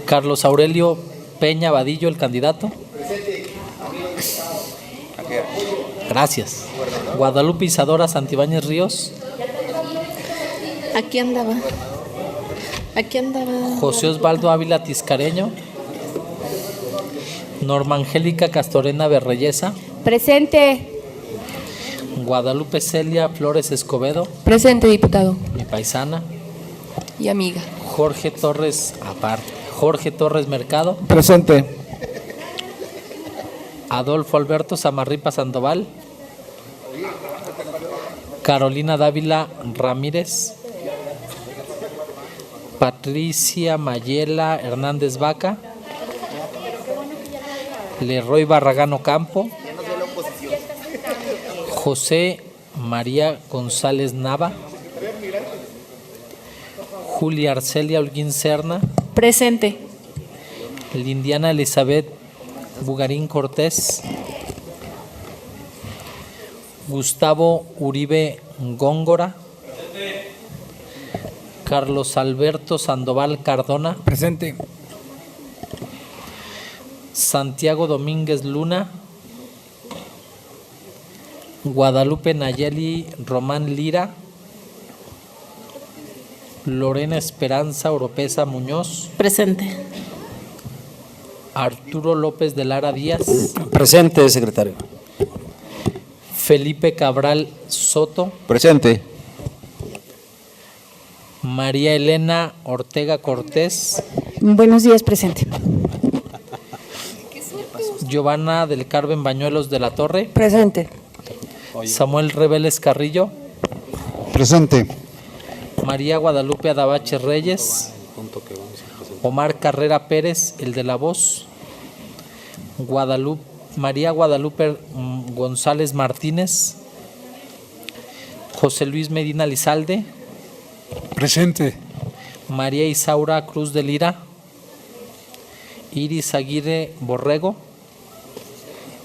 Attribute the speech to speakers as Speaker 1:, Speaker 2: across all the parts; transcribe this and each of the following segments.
Speaker 1: Carlos Aurelio Peña Vadillo, el candidato. Gracias. Guadalupe Isadora Santibáñez Ríos.
Speaker 2: Aquí andaba.
Speaker 1: José Osvaldo Ávila Tiscareño. Norma Angélica Castorena Berreyesa.
Speaker 3: Presente.
Speaker 1: Guadalupe Celia Flores Escobedo.
Speaker 3: Presente, diputado.
Speaker 1: Mi paisana.
Speaker 3: Y amiga.
Speaker 1: Jorge Torres Mercado.
Speaker 4: Presente.
Speaker 1: Adolfo Alberto Zamarripa Sandoval. Carolina Dávila Ramírez. Patricia Mayela Hernández Vaca. Leroy Barragán Ocampo. José María González Nava. Julia Arcelia Holguín Serna.
Speaker 3: Presente.
Speaker 1: Lindiana Elizabeth Bugarín Cortés. Gustavo Uribe Góngora. Carlos Alberto Sandoval Cardona.
Speaker 4: Presente.
Speaker 1: Santiago Domínguez Luna. Guadalupe Nayeli Román Lira. Lorena Esperanza Oropesa Muñoz.
Speaker 2: Presente.
Speaker 1: Arturo López de Lara Díaz.
Speaker 4: Presente, secretario.
Speaker 1: Felipe Cabral Soto.
Speaker 4: Presente.
Speaker 1: María Elena Ortega Cortés.
Speaker 3: Buenos días, presente.
Speaker 1: Giovanna del Carmen Bañuelos de la Torre.
Speaker 3: Presente.
Speaker 1: Samuel Reveles Carrillo.
Speaker 4: Presente.
Speaker 1: María Guadalupe Adabache Reyes. Omar Carrera Pérez, el de la voz. María Guadalupe González Martínez. José Luis Medina Lizalde.
Speaker 4: Presente.
Speaker 1: María Isaura Cruz de Lira. Iris Aguirre Borrego.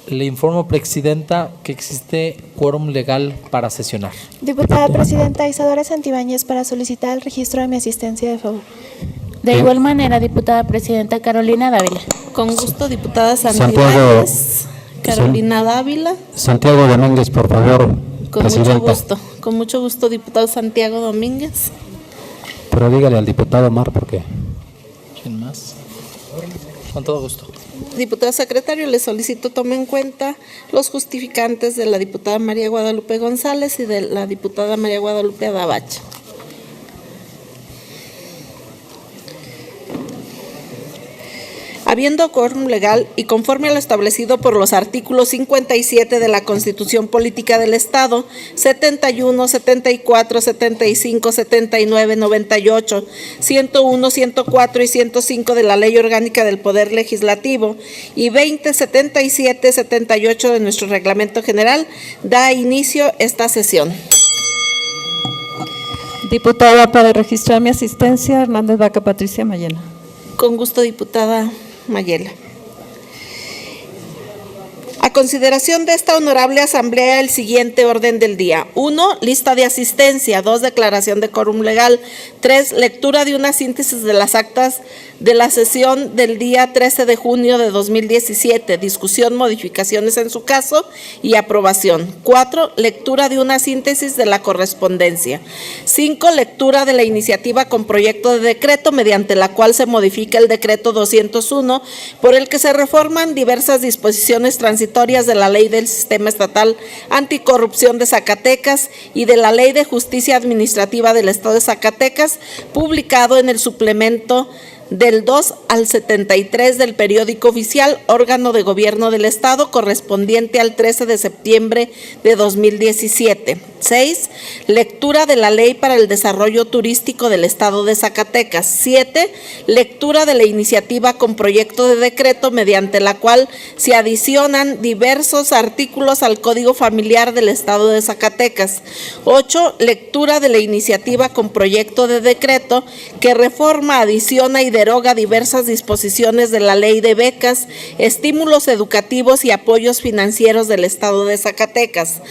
Speaker 1: Le informo, presidenta, que existe quórum legal para sesionar.
Speaker 5: Diputada presidenta Isadora Santibáñez, para solicitar el registro de mi asistencia de favor.
Speaker 3: De igual manera, diputada presidenta Carolina Dávila.
Speaker 2: Con gusto, diputada Santibáñez. Carolina Dávila.
Speaker 4: Santiago Domínguez, por favor.
Speaker 2: Con mucho gusto, diputado Santiago Domínguez.
Speaker 4: Pero dígale al diputado Omar por qué.
Speaker 1: ¿Quién más? Con todo gusto.
Speaker 2: Diputado secretario, le solicito tome en cuenta los justificantes de la diputada María Guadalupe González y de la diputada María Guadalupe Adabache. Habiendo quórum legal y conforme a lo establecido por los artículos 57 de la Constitución Política del Estado, 71, 74, 75, 79, 98, 101, 104 y 105 de la Ley Orgánica del Poder Legislativo y 20, 77, 78 de nuestro Reglamento General, da inicio esta sesión.
Speaker 6: Diputada, para registrar mi asistencia, Hernández Vaca Patricia Mayela.
Speaker 2: Con gusto, diputada Mayela. A consideración de esta honorable asamblea, el siguiente orden del día: 1. Lista de asistencia. 2. Declaración de quórum legal. 3. Lectura de una síntesis de las actas de la sesión del día 13 de junio de 2017. Discusión, modificaciones en su caso y aprobación. 4. Lectura de una síntesis de la correspondencia. 5. Lectura de la iniciativa con proyecto de decreto mediante la cual se modifica el decreto 201 por el que se reforman diversas disposiciones transitorias de la Ley del Sistema Estatal Anticorrupción de Zacatecas y de la Ley de Justicia Administrativa del Estado de Zacatecas, publicado en el suplemento del 2 al 73 del periódico oficial, órgano de gobierno del Estado, correspondiente al 13 de septiembre de 2017. 6. Lectura de la Ley para el Desarrollo Turístico del Estado de Zacatecas. 7. Lectura de la iniciativa con proyecto de decreto mediante la cual se adicionan diversos artículos al Código Familiar del Estado de Zacatecas. 8. Lectura de la iniciativa con proyecto de decreto que reforma, adiciona y deroga diversas disposiciones de la Ley de Becas, Estímulos Educativos y Apoyos Financieros del Estado de Zacatecas.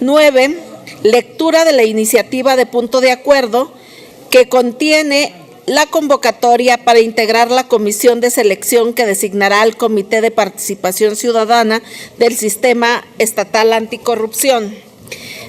Speaker 2: 9. Lectura de la iniciativa de punto de acuerdo que contiene la convocatoria para integrar la comisión de selección que designará al Comité de Participación Ciudadana del Sistema Estatal Anticorrupción.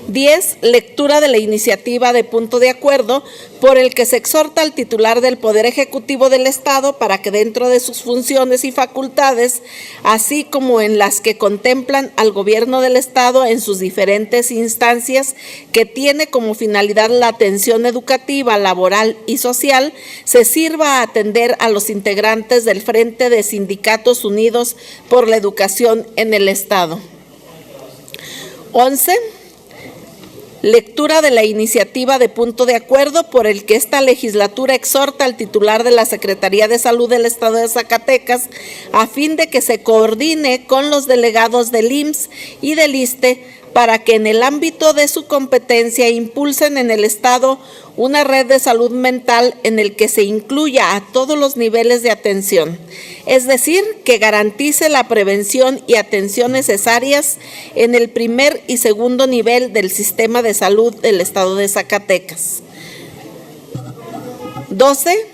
Speaker 2: 10. Lectura de la iniciativa de punto de acuerdo por el que se exhorta al titular del Poder Ejecutivo del Estado para que dentro de sus funciones y facultades, así como en las que contemplan al Gobierno del Estado en sus diferentes instancias que tiene como finalidad la atención educativa, laboral y social, se sirva a atender a los integrantes del Frente de Sindicatos Unidos por la Educación en el Estado. 11. Lectura de la iniciativa de punto de acuerdo por el que esta legislatura exhorta al titular de la Secretaría de Salud del Estado de Zacatecas a fin de que se coordine con los delegados del IMSS y del ISSSTE para que en el ámbito de su competencia impulsen en el Estado una red de salud mental en el que se incluya a todos los niveles de atención, es decir, que garantice la prevención y atención necesarias en el primer y segundo nivel del sistema de salud del Estado de Zacatecas. 12.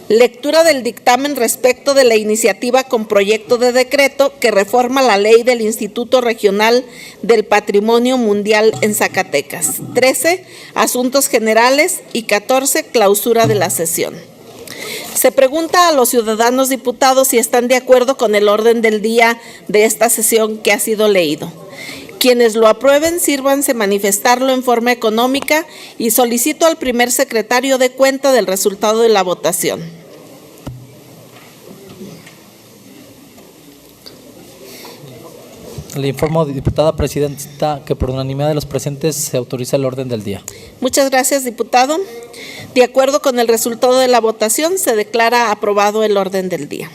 Speaker 2: Lectura del dictamen respecto de la iniciativa con proyecto de decreto que reforma la ley del Instituto Regional del Patrimonio Mundial en Zacatecas. 13. Asuntos generales y 14. Clausura de la sesión. Se pregunta a los ciudadanos diputados si están de acuerdo con el orden del día de esta sesión que ha sido leído. Quienes lo aprueben, sírvanse manifestarlo en forma económica y solicito al primer secretario de cuenta del resultado de la votación.
Speaker 1: Le informo, diputada presidenta, que por unanimidad de los presentes se autoriza el orden del día.
Speaker 2: Muchas gracias, diputado. De acuerdo con el resultado de la votación, se declara aprobado el orden del día.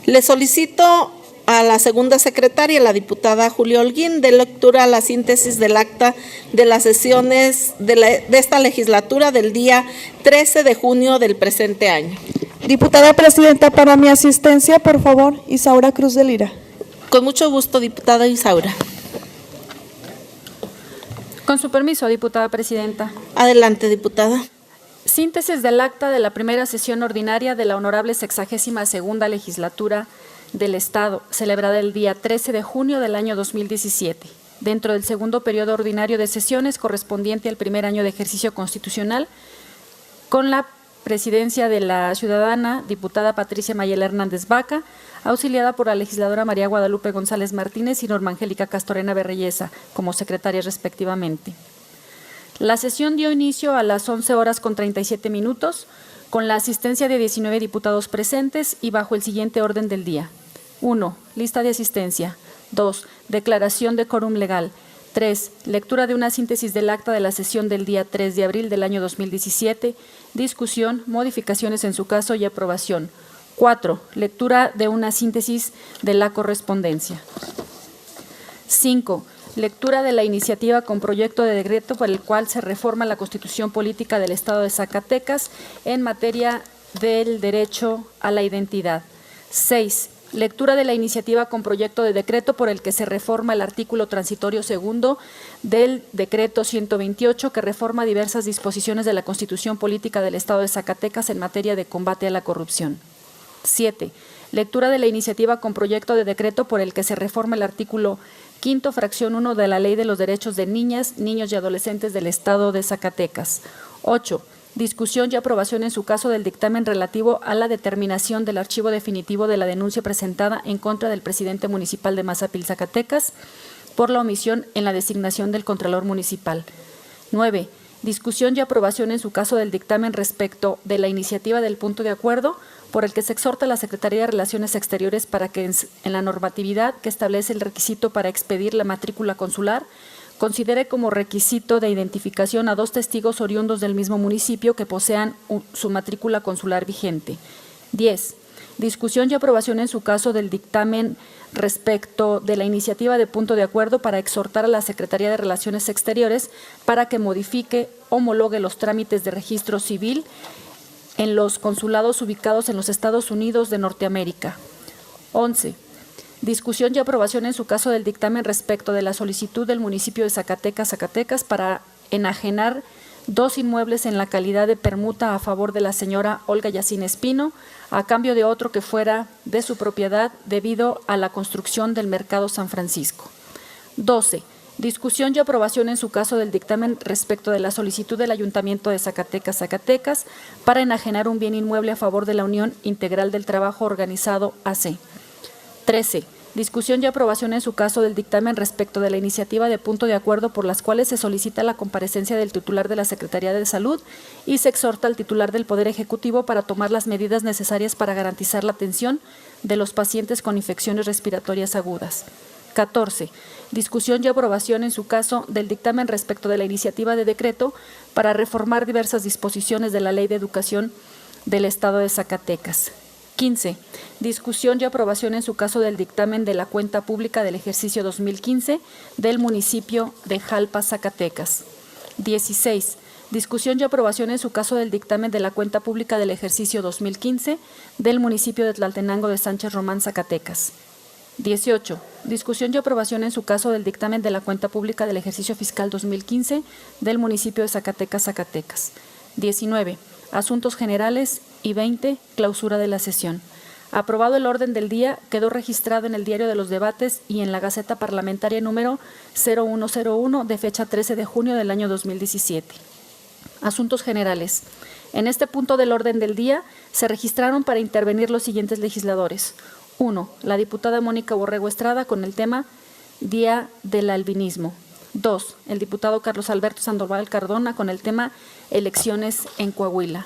Speaker 2: Le solicito a la segunda secretaria, la diputada Julia Holguín, de lectura a la síntesis del acta de las sesiones de esta legislatura del día 13 de junio del presente año.
Speaker 6: Diputada presidenta, para mi asistencia, por favor, Isaura Cruz de Lira.
Speaker 2: Con mucho gusto, diputada Isaura.
Speaker 7: Con su permiso, diputada presidenta.
Speaker 2: Adelante, diputada.
Speaker 7: Síntesis del acta de la primera sesión ordinaria de la honorable 62ª legislatura del Estado, celebrada el día 13 de junio del año 2017, dentro del segundo periodo ordinario de sesiones correspondiente al primer año de ejercicio constitucional, con la presidencia de la ciudadana diputada Patricia Mayela Hernández Vaca, auxiliada por la legisladora María Guadalupe González Martínez y Norma Angélica Castorena Berreyesa, como secretarias respectivamente. La sesión dio inicio a las 11:37, con la asistencia de 19 diputados presentes y bajo el siguiente orden del día. 1. Lista de asistencia. 2. Declaración de quórum legal. 3. Lectura de una síntesis del acta de la sesión del día 3 de abril del año 2017. Discusión, modificaciones en su caso y aprobación. 4. Lectura de una síntesis de la correspondencia. 5. Lectura de la iniciativa con proyecto de decreto por el cual se reforma la Constitución Política del Estado de Zacatecas en materia del derecho a la identidad. 6. Lectura de la iniciativa con proyecto de decreto por el que se reforma el artículo transitorio segundo del decreto 128 que reforma diversas disposiciones de la Constitución Política del Estado de Zacatecas en materia de combate a la corrupción. 7. Lectura de la iniciativa con proyecto de decreto por el que se reforma el artículo 5º, fracción 1 de la Ley de los Derechos de Niñas, Niños y Adolescentes del Estado de Zacatecas. 8. Discusión y aprobación en su caso del dictamen relativo a la determinación del archivo definitivo de la denuncia presentada en contra del presidente municipal de Mazapil, Zacatecas, por la omisión en la designación del Contralor Municipal. 9. Discusión y aprobación en su caso del dictamen respecto de la iniciativa del punto de acuerdo por el que se exhorta a la Secretaría de Relaciones Exteriores para que en la normatividad que establece el requisito para expedir la matrícula consular, considere como requisito de identificación a 2 testigos oriundos del mismo municipio que posean su matrícula consular vigente. 10. Discusión y aprobación en su caso del dictamen respecto de la iniciativa de punto de acuerdo para exhortar a la Secretaría de Relaciones Exteriores para que modifique, homologue los trámites de registro civil en los consulados ubicados en los Estados Unidos de Norteamérica. 11. Discusión y aprobación en su caso del dictamen respecto de la solicitud del municipio de Zacatecas para enajenar 2 inmuebles en la calidad de permuta a favor de la señora Olga Yacine Espino, a cambio de otro que fuera de su propiedad debido a la construcción del Mercado San Francisco. 12. Discusión y aprobación en su caso del dictamen respecto de la solicitud del Ayuntamiento de Zacatecas, Zacatecas, para enajenar un bien inmueble a favor de la Unión Integral del Trabajo Organizado AC. 13. Discusión y aprobación en su caso del dictamen respecto de la iniciativa de punto de acuerdo por las cuales se solicita la comparecencia del titular de la Secretaría de Salud y se exhorta al titular del Poder Ejecutivo para tomar las medidas necesarias para garantizar la atención de los pacientes con infecciones respiratorias agudas. 14. Discusión y aprobación en su caso del dictamen respecto de la iniciativa de decreto para reformar diversas disposiciones de la Ley de Educación del Estado de Zacatecas. 15. Discusión y aprobación en su caso del dictamen de la cuenta pública del ejercicio 2015 del municipio de Jalpa, Zacatecas. 16. Discusión y aprobación en su caso del dictamen de la cuenta pública del ejercicio 2015 del municipio de Tlaltenango de Sánchez Román, Zacatecas. 18. Discusión y aprobación en su caso del dictamen de la cuenta pública del ejercicio fiscal 2015 del municipio de Zacatecas, Zacatecas. 19. Asuntos generales. Y 20. Clausura de la sesión. Aprobado el orden del día, quedó registrado en el Diario de los Debates y en la Gaceta Parlamentaria número 0101 de fecha 13 de junio del año 2017. Asuntos generales. En este punto del orden del día se registraron para intervenir los siguientes legisladores. 1. La diputada Mónica Borrego Estrada con el tema Día del Albinismo. 2. El diputado Carlos Alberto Sandoval Cardona con el tema Elecciones en Coahuila.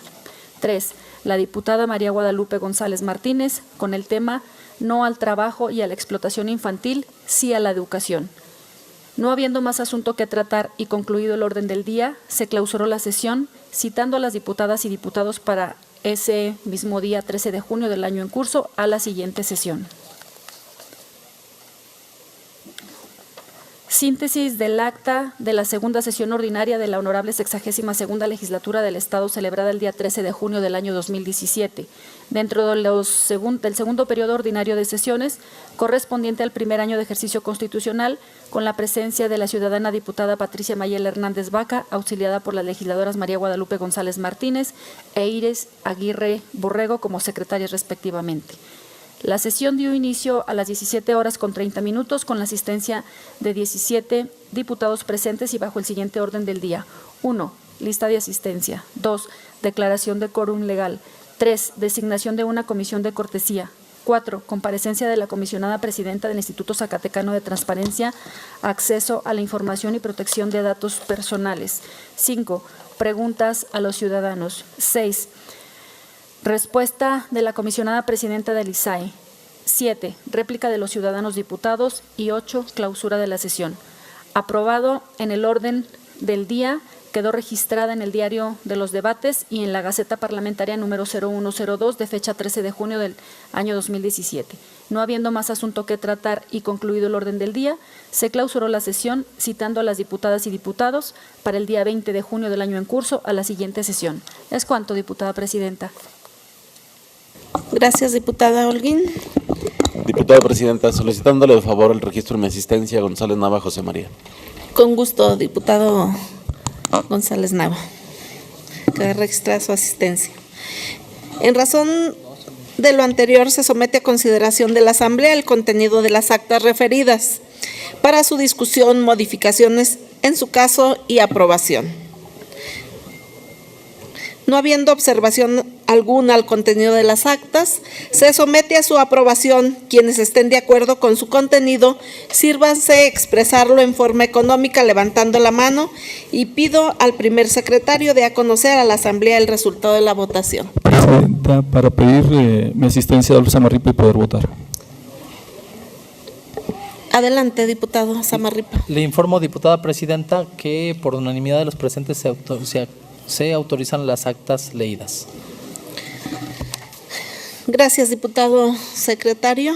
Speaker 7: 3. La diputada María Guadalupe González Martínez con el tema No al trabajo y a la explotación infantil, sí a la educación. No habiendo más asunto que tratar y concluido el orden del día, se clausuró la sesión, citando a las diputadas y diputados para ese mismo día 13 de junio del año en curso a la siguiente sesión. Síntesis del acta de la segunda sesión ordinaria de la Honorable 62ª Legislatura del Estado celebrada el día 13 de junio del año 2017, dentro del segundo periodo ordinario de sesiones, correspondiente al primer año de ejercicio constitucional, con la presencia de la ciudadana diputada Patricia Mayela Hernández Vaca, auxiliada por las legisladoras María Guadalupe González Martínez e Iris Aguirre Borrego como secretarias respectivamente. La sesión dio inicio a las 17:30 con la asistencia de 17 diputados presentes y bajo el siguiente orden del día. 1. Lista de asistencia. 2. Declaración de quórum legal. 3. Designación de una comisión de cortesía. 4. Comparecencia de la comisionada presidenta del Instituto Zacatecano de Transparencia, Acceso a la Información y Protección de Datos Personales. 5. Preguntas a los ciudadanos. 6. Respuesta de la comisionada presidenta del ISAE. 7. Réplica de los ciudadanos diputados. Y 8. Clausura de la sesión. Aprobado en el orden del día, quedó registrada en el Diario de los Debates y en la Gaceta Parlamentaria número 0102 de fecha 13 de junio del año 2017. No habiendo más asunto que tratar y concluido el orden del día, se clausuró la sesión citando a las diputadas y diputados para el día 20 de junio del año en curso a la siguiente sesión. Es cuanto, diputada presidenta.
Speaker 2: Gracias, diputada Holguín.
Speaker 8: Diputada presidenta, solicitándole de favor el registro de mi asistencia, González Nava José María.
Speaker 2: Con gusto, diputado González Nava. Queda registrada su asistencia. En razón de lo anterior, se somete a consideración de la Asamblea el contenido de las actas referidas para su discusión, modificaciones en su caso y aprobación. No habiendo observación alguna al contenido de las actas, se somete a su aprobación. Quienes estén de acuerdo con su contenido, sírvanse expresarlo en forma económica levantando la mano y pido al primer secretario de a conocer a la Asamblea el resultado de la votación.
Speaker 9: Presidenta, para pedir mi asistencia a Adolfo Samarripa y poder votar.
Speaker 2: Adelante, diputado Samarripa.
Speaker 1: Le informo, diputada presidenta, que por unanimidad de los presentes se autorizan las actas leídas.
Speaker 2: Gracias, diputado secretario.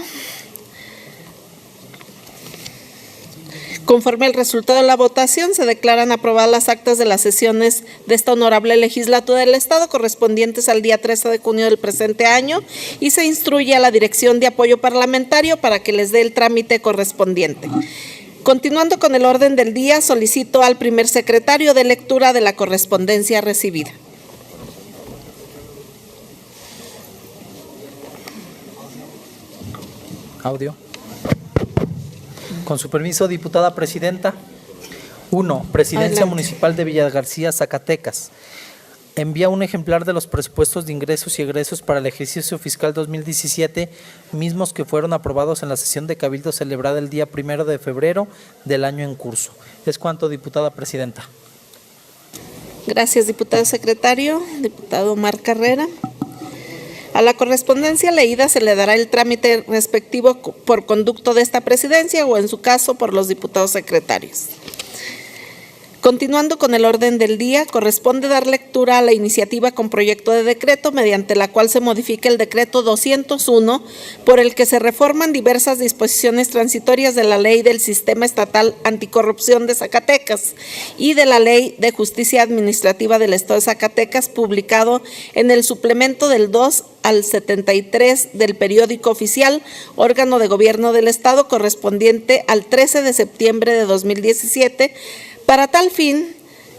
Speaker 2: Conforme al resultado de la votación, se declaran aprobadas las actas de las sesiones de esta honorable legislatura del Estado correspondientes al día 13 de junio del presente año y se instruye a la Dirección de Apoyo Parlamentario para que les dé el trámite correspondiente. Continuando con el orden del día, solicito al primer secretario de lectura de la correspondencia recibida.
Speaker 1: Audio. Con su permiso, diputada presidenta. 1. Presidencia
Speaker 2: Adelante.
Speaker 1: Municipal de Villa García, Zacatecas. Envía un ejemplar de los presupuestos de ingresos y egresos para el ejercicio fiscal 2017, mismos que fueron aprobados en la sesión de Cabildo celebrada el día 1 de febrero del año en curso. Es cuanto, diputada presidenta.
Speaker 2: Gracias, diputado secretario. Diputado Omar Carrera. A la correspondencia leída se le dará el trámite respectivo por conducto de esta presidencia o, en su caso, por los diputados secretarios. Continuando con el orden del día, corresponde dar lectura a la iniciativa con proyecto de decreto mediante la cual se modifica el decreto 201, por el que se reforman diversas disposiciones transitorias de la Ley del Sistema Estatal Anticorrupción de Zacatecas y de la Ley de Justicia Administrativa del Estado de Zacatecas, publicado en el suplemento del 2 al 73 del periódico oficial, órgano de gobierno del Estado, correspondiente al 13 de septiembre de 2017, Para tal fin,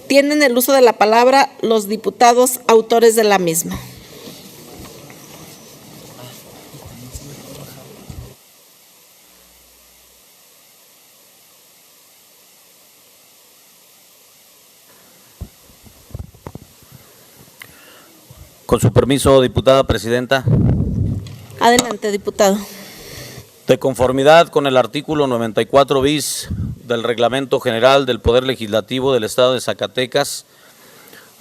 Speaker 2: tienen el uso de la palabra los diputados autores de la misma.
Speaker 10: Con su permiso, diputada presidenta.
Speaker 2: Adelante, diputado.
Speaker 10: De conformidad con el artículo 94 bis del Reglamento General del Poder Legislativo del Estado de Zacatecas,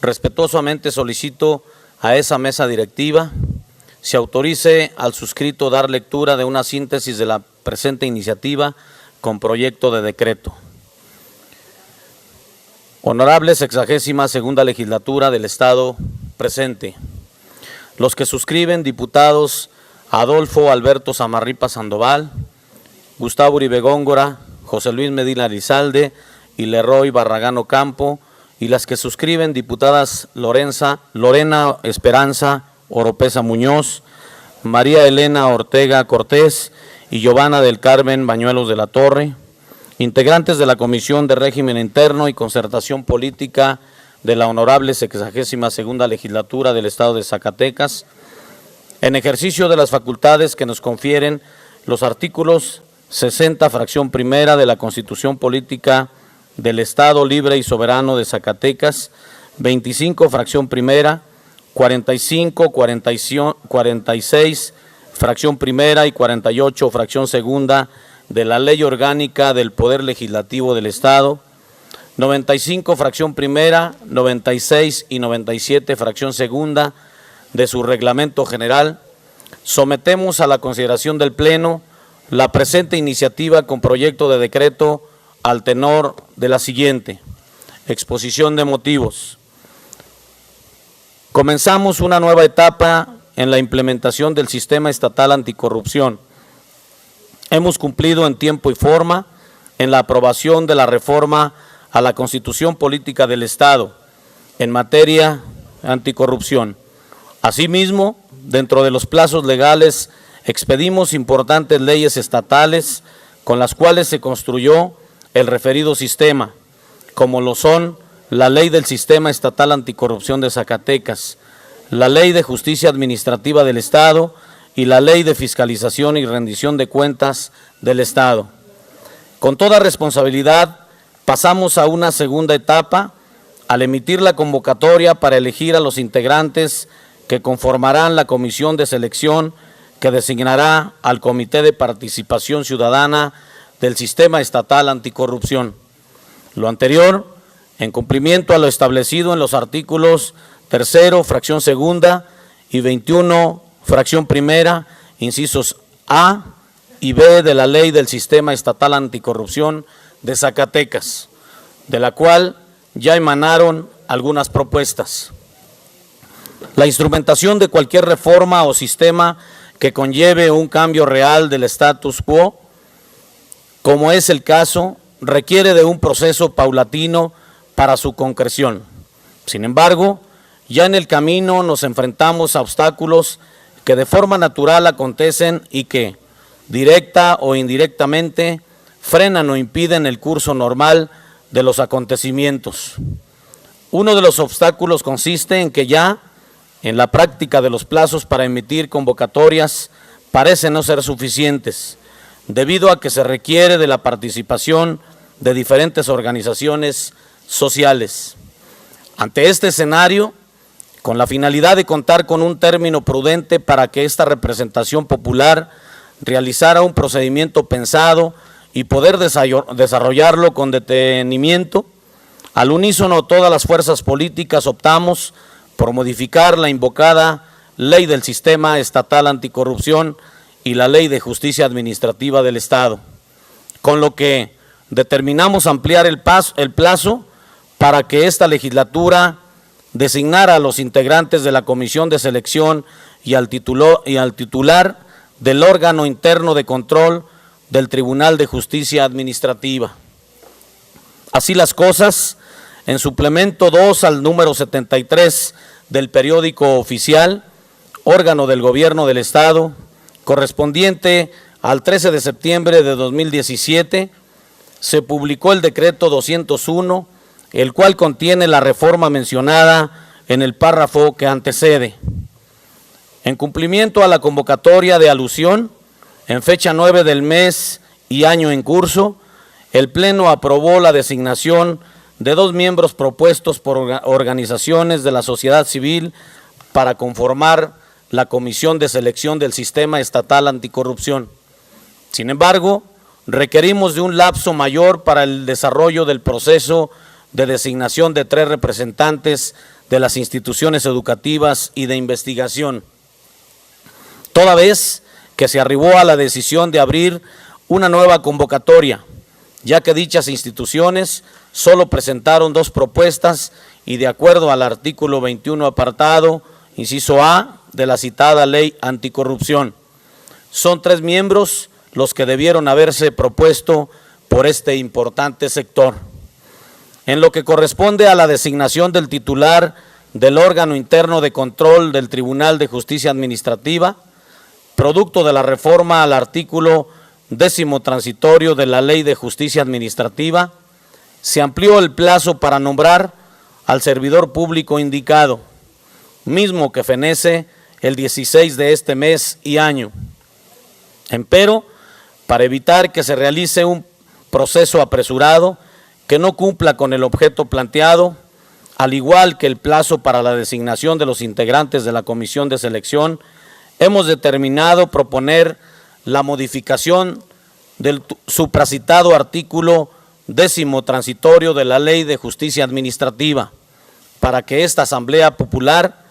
Speaker 10: respetuosamente solicito a esa mesa directiva se autorice al suscrito dar lectura de una síntesis de la presente iniciativa con proyecto de decreto. Honorable 62ª Legislatura del Estado presente. Los que suscriben, diputados Adolfo Alberto Zamarripa Sandoval, Gustavo Uribe Góngora, José Luis Medina Elizalde y Leroy Barragán Ocampo, y las que suscriben, diputadas Lorena Esperanza Oropesa Muñoz, María Elena Ortega Cortés y Giovanna del Carmen Bañuelos de la Torre, integrantes de la Comisión de Régimen Interno y Concertación Política de la Honorable 62ª Legislatura del Estado de Zacatecas, en ejercicio de las facultades que nos confieren los artículos 60, fracción primera de la Constitución Política del Estado Libre y Soberano de Zacatecas, 25, fracción primera, 45, 46, fracción primera y 48, fracción segunda de la Ley Orgánica del Poder Legislativo del Estado, 95, fracción primera, 96 y 97, fracción segunda de su reglamento general, sometemos a la consideración del Pleno la presente iniciativa con proyecto de decreto al tenor de la siguiente. Exposición de motivos. Comenzamos una nueva etapa en la implementación del sistema estatal anticorrupción. Hemos cumplido en tiempo y forma en la aprobación de la reforma a la Constitución Política del Estado en materia anticorrupción. Asimismo, dentro de los plazos legales, expedimos importantes leyes estatales con las cuales se construyó el referido sistema, como lo son la Ley del Sistema Estatal Anticorrupción de Zacatecas, la Ley de Justicia Administrativa del Estado y la Ley de Fiscalización y Rendición de Cuentas del Estado. Con toda responsabilidad, pasamos a una segunda etapa al emitir la convocatoria para elegir a los integrantes que conformarán la comisión de selección que designará al Comité de Participación Ciudadana del Sistema Estatal Anticorrupción. Lo anterior, en cumplimiento a lo establecido en los artículos 3, fracción segunda y 21, fracción primera, incisos A y B de la Ley del Sistema Estatal Anticorrupción de Zacatecas, de la cual ya emanaron algunas propuestas. La instrumentación de cualquier reforma o sistema que conlleve un cambio real del status quo, como es el caso, requiere de un proceso paulatino para su concreción. Sin embargo, ya en el camino nos enfrentamos a obstáculos que de forma natural acontecen y que, directa o indirectamente, frenan o impiden el curso normal de los acontecimientos. Uno de los obstáculos consiste en que ya en la práctica de los plazos para emitir convocatorias parecen no ser suficientes, debido a que se requiere de la participación de diferentes organizaciones sociales. Ante este escenario, con la finalidad de contar con un término prudente para que esta representación popular realizara un procedimiento pensado y poder desarrollarlo con detenimiento, al unísono todas las fuerzas políticas optamos por modificar la invocada Ley del Sistema Estatal Anticorrupción y la Ley de Justicia Administrativa del Estado, con lo que determinamos ampliar el plazo para que esta legislatura designara a los integrantes de la Comisión de Selección y al titular del órgano interno de control del Tribunal de Justicia Administrativa. Así las cosas, en suplemento 2 al número 73 del periódico oficial, órgano del Gobierno del Estado, correspondiente al 13 de septiembre de 2017, se publicó el decreto 201, el cual contiene la reforma mencionada en el párrafo que antecede. En cumplimiento a la convocatoria de alusión, en fecha 9 del mes y año en curso, el Pleno aprobó la designación de 2 miembros propuestos por organizaciones de la sociedad civil para conformar la Comisión de Selección del Sistema Estatal Anticorrupción. Sin embargo, requerimos de un lapso mayor para el desarrollo del proceso de designación de 3 representantes de las instituciones educativas y de investigación, toda vez que se arribó a la decisión de abrir una nueva convocatoria, ya que dichas instituciones solo presentaron 2 propuestas y de acuerdo al artículo 21 apartado, inciso A, de la citada Ley Anticorrupción, son 3 miembros los que debieron haberse propuesto por este importante sector. En lo que corresponde a la designación del titular del órgano interno de control del Tribunal de Justicia Administrativa, producto de la reforma al artículo 10º transitorio de la Ley de Justicia Administrativa, se amplió el plazo para nombrar al servidor público indicado, mismo que fenece el 16 de este mes y año. Empero, para evitar que se realice un proceso apresurado que no cumpla con el objeto planteado, al igual que el plazo para la designación de los integrantes de la Comisión de Selección, hemos determinado proponer la modificación del supracitado artículo 10º transitorio de la Ley de Justicia Administrativa, para que esta Asamblea Popular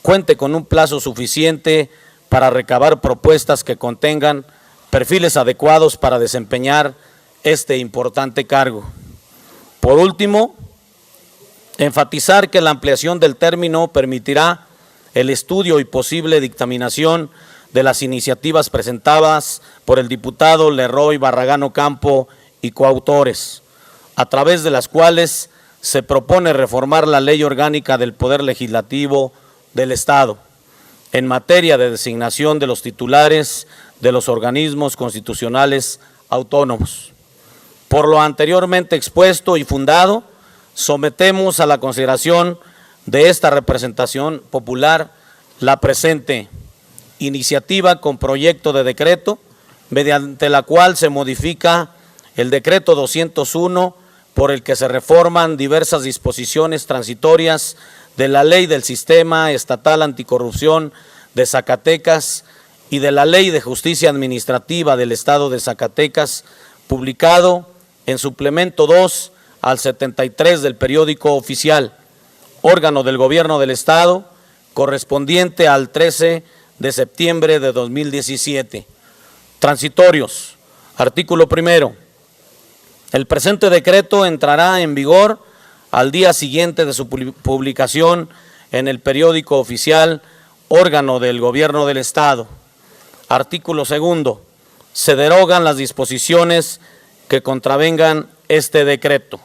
Speaker 10: cuente con un plazo suficiente para recabar propuestas que contengan perfiles adecuados para desempeñar este importante cargo. Por último, enfatizar que la ampliación del término permitirá el estudio y posible dictaminación de las iniciativas presentadas por el diputado Lerroy Barragán Ocampo y coautores, a través de las cuales se propone reformar la Ley Orgánica del Poder Legislativo del Estado en materia de designación de los titulares de los organismos constitucionales autónomos. Por lo anteriormente expuesto y fundado, sometemos a la consideración de esta representación popular la presente iniciativa con proyecto de decreto, mediante la cual se modifica el decreto 201, por el que se reforman diversas disposiciones transitorias de la Ley del Sistema Estatal Anticorrupción de Zacatecas y de la Ley de Justicia Administrativa del Estado de Zacatecas, publicado en suplemento 2 al 73 del periódico oficial, órgano del Gobierno del Estado, correspondiente al 13 de septiembre de 2017. Transitorios. Artículo 1. El presente decreto entrará en vigor al día siguiente de su publicación en el periódico oficial, órgano del Gobierno del Estado. Artículo 2. Se derogan las disposiciones que contravengan este decreto.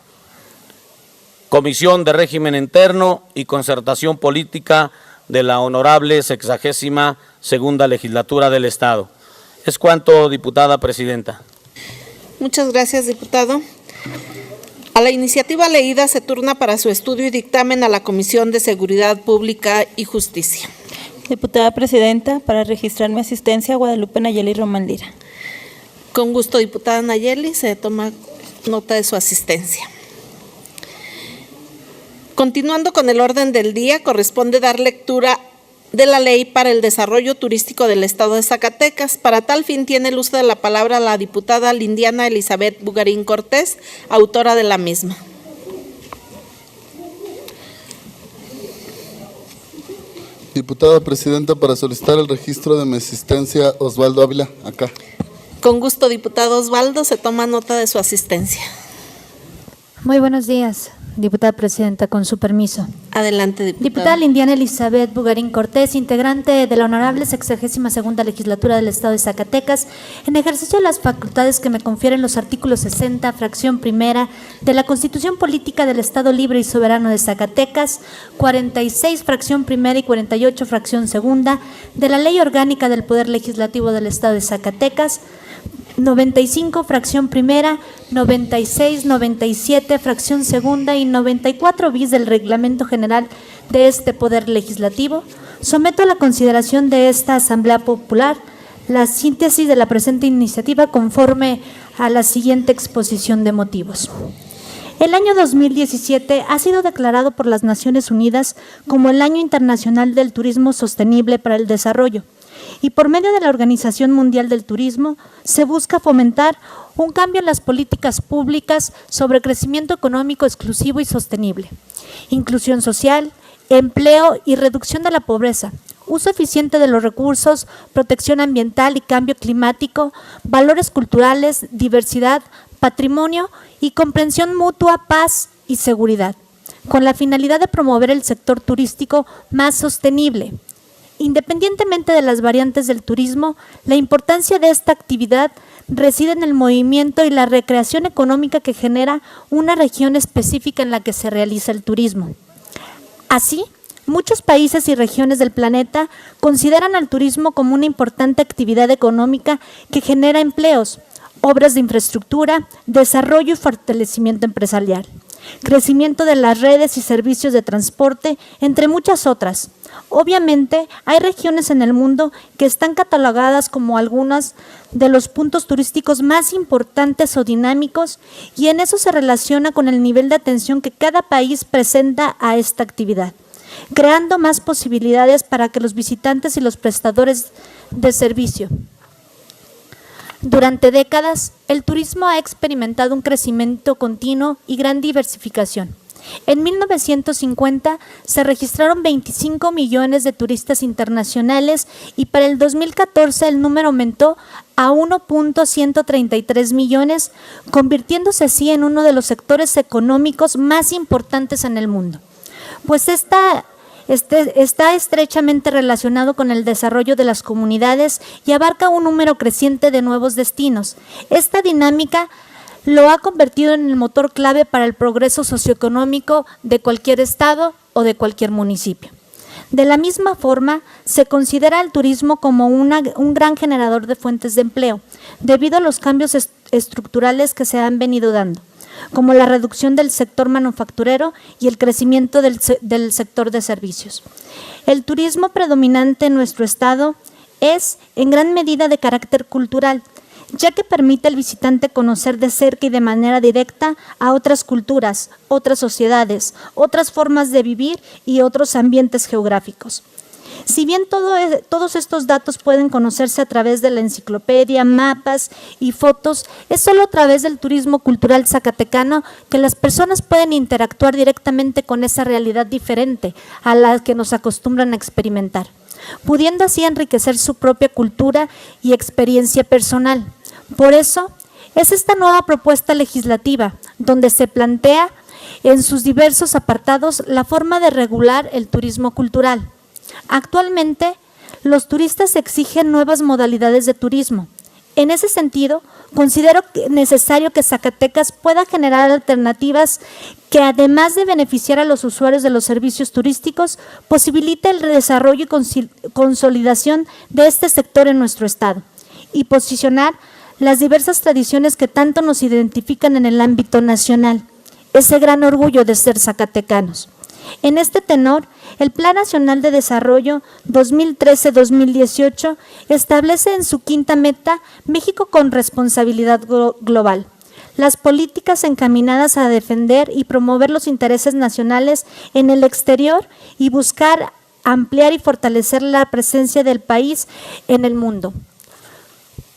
Speaker 10: Comisión de Régimen Interno y Concertación Política de la Honorable 62ª Legislatura del Estado. Es cuanto, diputada presidenta.
Speaker 2: Muchas gracias, diputado. A la iniciativa leída se turna para su estudio y dictamen a la Comisión de Seguridad Pública y Justicia.
Speaker 3: Diputada presidenta, para registrar mi asistencia, Guadalupe Nayeli Román Lira.
Speaker 2: Con gusto, diputada Nayeli, se toma nota de su asistencia. Continuando con el orden del día, corresponde dar lectura de la Ley para el Desarrollo Turístico del Estado de Zacatecas. Para tal fin tiene el uso de la palabra la diputada Lindiana Elizabeth Bugarín Cortés, autora de la misma.
Speaker 11: Diputada presidenta, para solicitar el registro de mi asistencia, Osvaldo Ávila, acá.
Speaker 2: Con gusto, diputado Osvaldo, se toma nota de su asistencia.
Speaker 12: Muy buenos días, diputada presidenta, con su permiso.
Speaker 2: Adelante, diputada.
Speaker 12: Diputada Lindiana Elizabeth Bugarín Cortés, integrante de la honorable 62ª Legislatura del Estado de Zacatecas, en ejercicio de las facultades que me confieren los artículos 60, fracción primera, de la Constitución Política del Estado Libre y Soberano de Zacatecas, 46, fracción primera y 48, fracción segunda, de la Ley Orgánica del Poder Legislativo del Estado de Zacatecas, 95, fracción primera, 96, 97, fracción segunda y 94 bis del Reglamento General de este Poder Legislativo, someto a la consideración de esta Asamblea Popular la síntesis de la presente iniciativa conforme a la siguiente exposición de motivos. El año 2017 ha sido declarado por las Naciones Unidas como el Año Internacional del Turismo Sostenible para el Desarrollo, y por medio de la Organización Mundial del Turismo se busca fomentar un cambio en las políticas públicas sobre crecimiento económico exclusivo y sostenible, inclusión social, empleo y reducción de la pobreza, uso eficiente de los recursos, protección ambiental y cambio climático, valores culturales, diversidad, patrimonio y comprensión mutua, paz y seguridad, con la finalidad de promover el sector turístico más sostenible. Independientemente de las variantes del turismo, la importancia de esta actividad reside en el movimiento y la recreación económica que genera una región específica en la que se realiza el turismo. Así, muchos países y regiones del planeta consideran al turismo como una importante actividad económica que genera empleos, obras de infraestructura, desarrollo y fortalecimiento empresarial, crecimiento de las redes y servicios de transporte, entre muchas otras. Obviamente, hay regiones en el mundo que están catalogadas como algunas de los puntos turísticos más importantes o dinámicos, y en eso se relaciona con el nivel de atención que cada país presenta a esta actividad, creando más posibilidades para que los visitantes y los prestadores de servicio. Durante décadas, el turismo ha experimentado un crecimiento continuo y gran diversificación. En 1950 se registraron 25 millones de turistas internacionales y para el 2014 el número aumentó a 1.133 millones, convirtiéndose así en uno de los sectores económicos más importantes en el mundo, pues está estrechamente relacionado con el desarrollo de las comunidades y abarca un número creciente de nuevos destinos. Esta dinámica lo ha convertido en el motor clave para el progreso socioeconómico de cualquier estado o de cualquier municipio. De la misma forma, se considera el turismo como un gran generador de fuentes de empleo, debido a los cambios estructurales que se han venido dando, como la reducción del sector manufacturero y el crecimiento del sector de servicios. El turismo predominante en nuestro estado es, en gran medida, de carácter cultural, ya que permite al visitante conocer de cerca y de manera directa a otras culturas, otras sociedades, otras formas de vivir y otros ambientes geográficos. Si bien todos estos datos pueden conocerse a través de la enciclopedia, mapas y fotos, es solo a través del turismo cultural zacatecano que las personas pueden interactuar directamente con esa realidad diferente a la que nos acostumbran a experimentar, pudiendo así enriquecer su propia cultura y experiencia personal. Por eso, es esta nueva propuesta legislativa donde se plantea en sus diversos apartados la forma de regular el turismo cultural. Actualmente, los turistas exigen nuevas modalidades de turismo. En ese sentido, considero necesario que Zacatecas pueda generar alternativas que, además de beneficiar a los usuarios de los servicios turísticos, posibilite el desarrollo y consolidación de este sector en nuestro estado y posicionar las diversas tradiciones que tanto nos identifican en el ámbito nacional, ese gran orgullo de ser zacatecanos. En este tenor, el Plan Nacional de Desarrollo 2013-2018 establece en su quinta meta México con responsabilidad global. Las políticas encaminadas a defender y promover los intereses nacionales en el exterior y buscar ampliar y fortalecer la presencia del país en el mundo.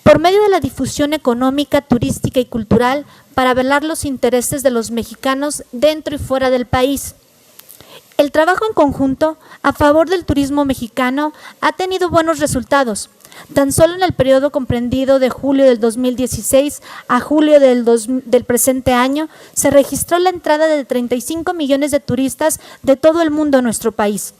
Speaker 12: Por medio de la difusión económica, turística y cultural para velar los intereses de los mexicanos dentro y fuera del país. El trabajo en conjunto a favor del turismo mexicano ha tenido buenos resultados. Tan solo en el periodo comprendido de julio del 2016 a julio del presente año, se registró la entrada de 35 millones de turistas de todo el mundo a nuestro país.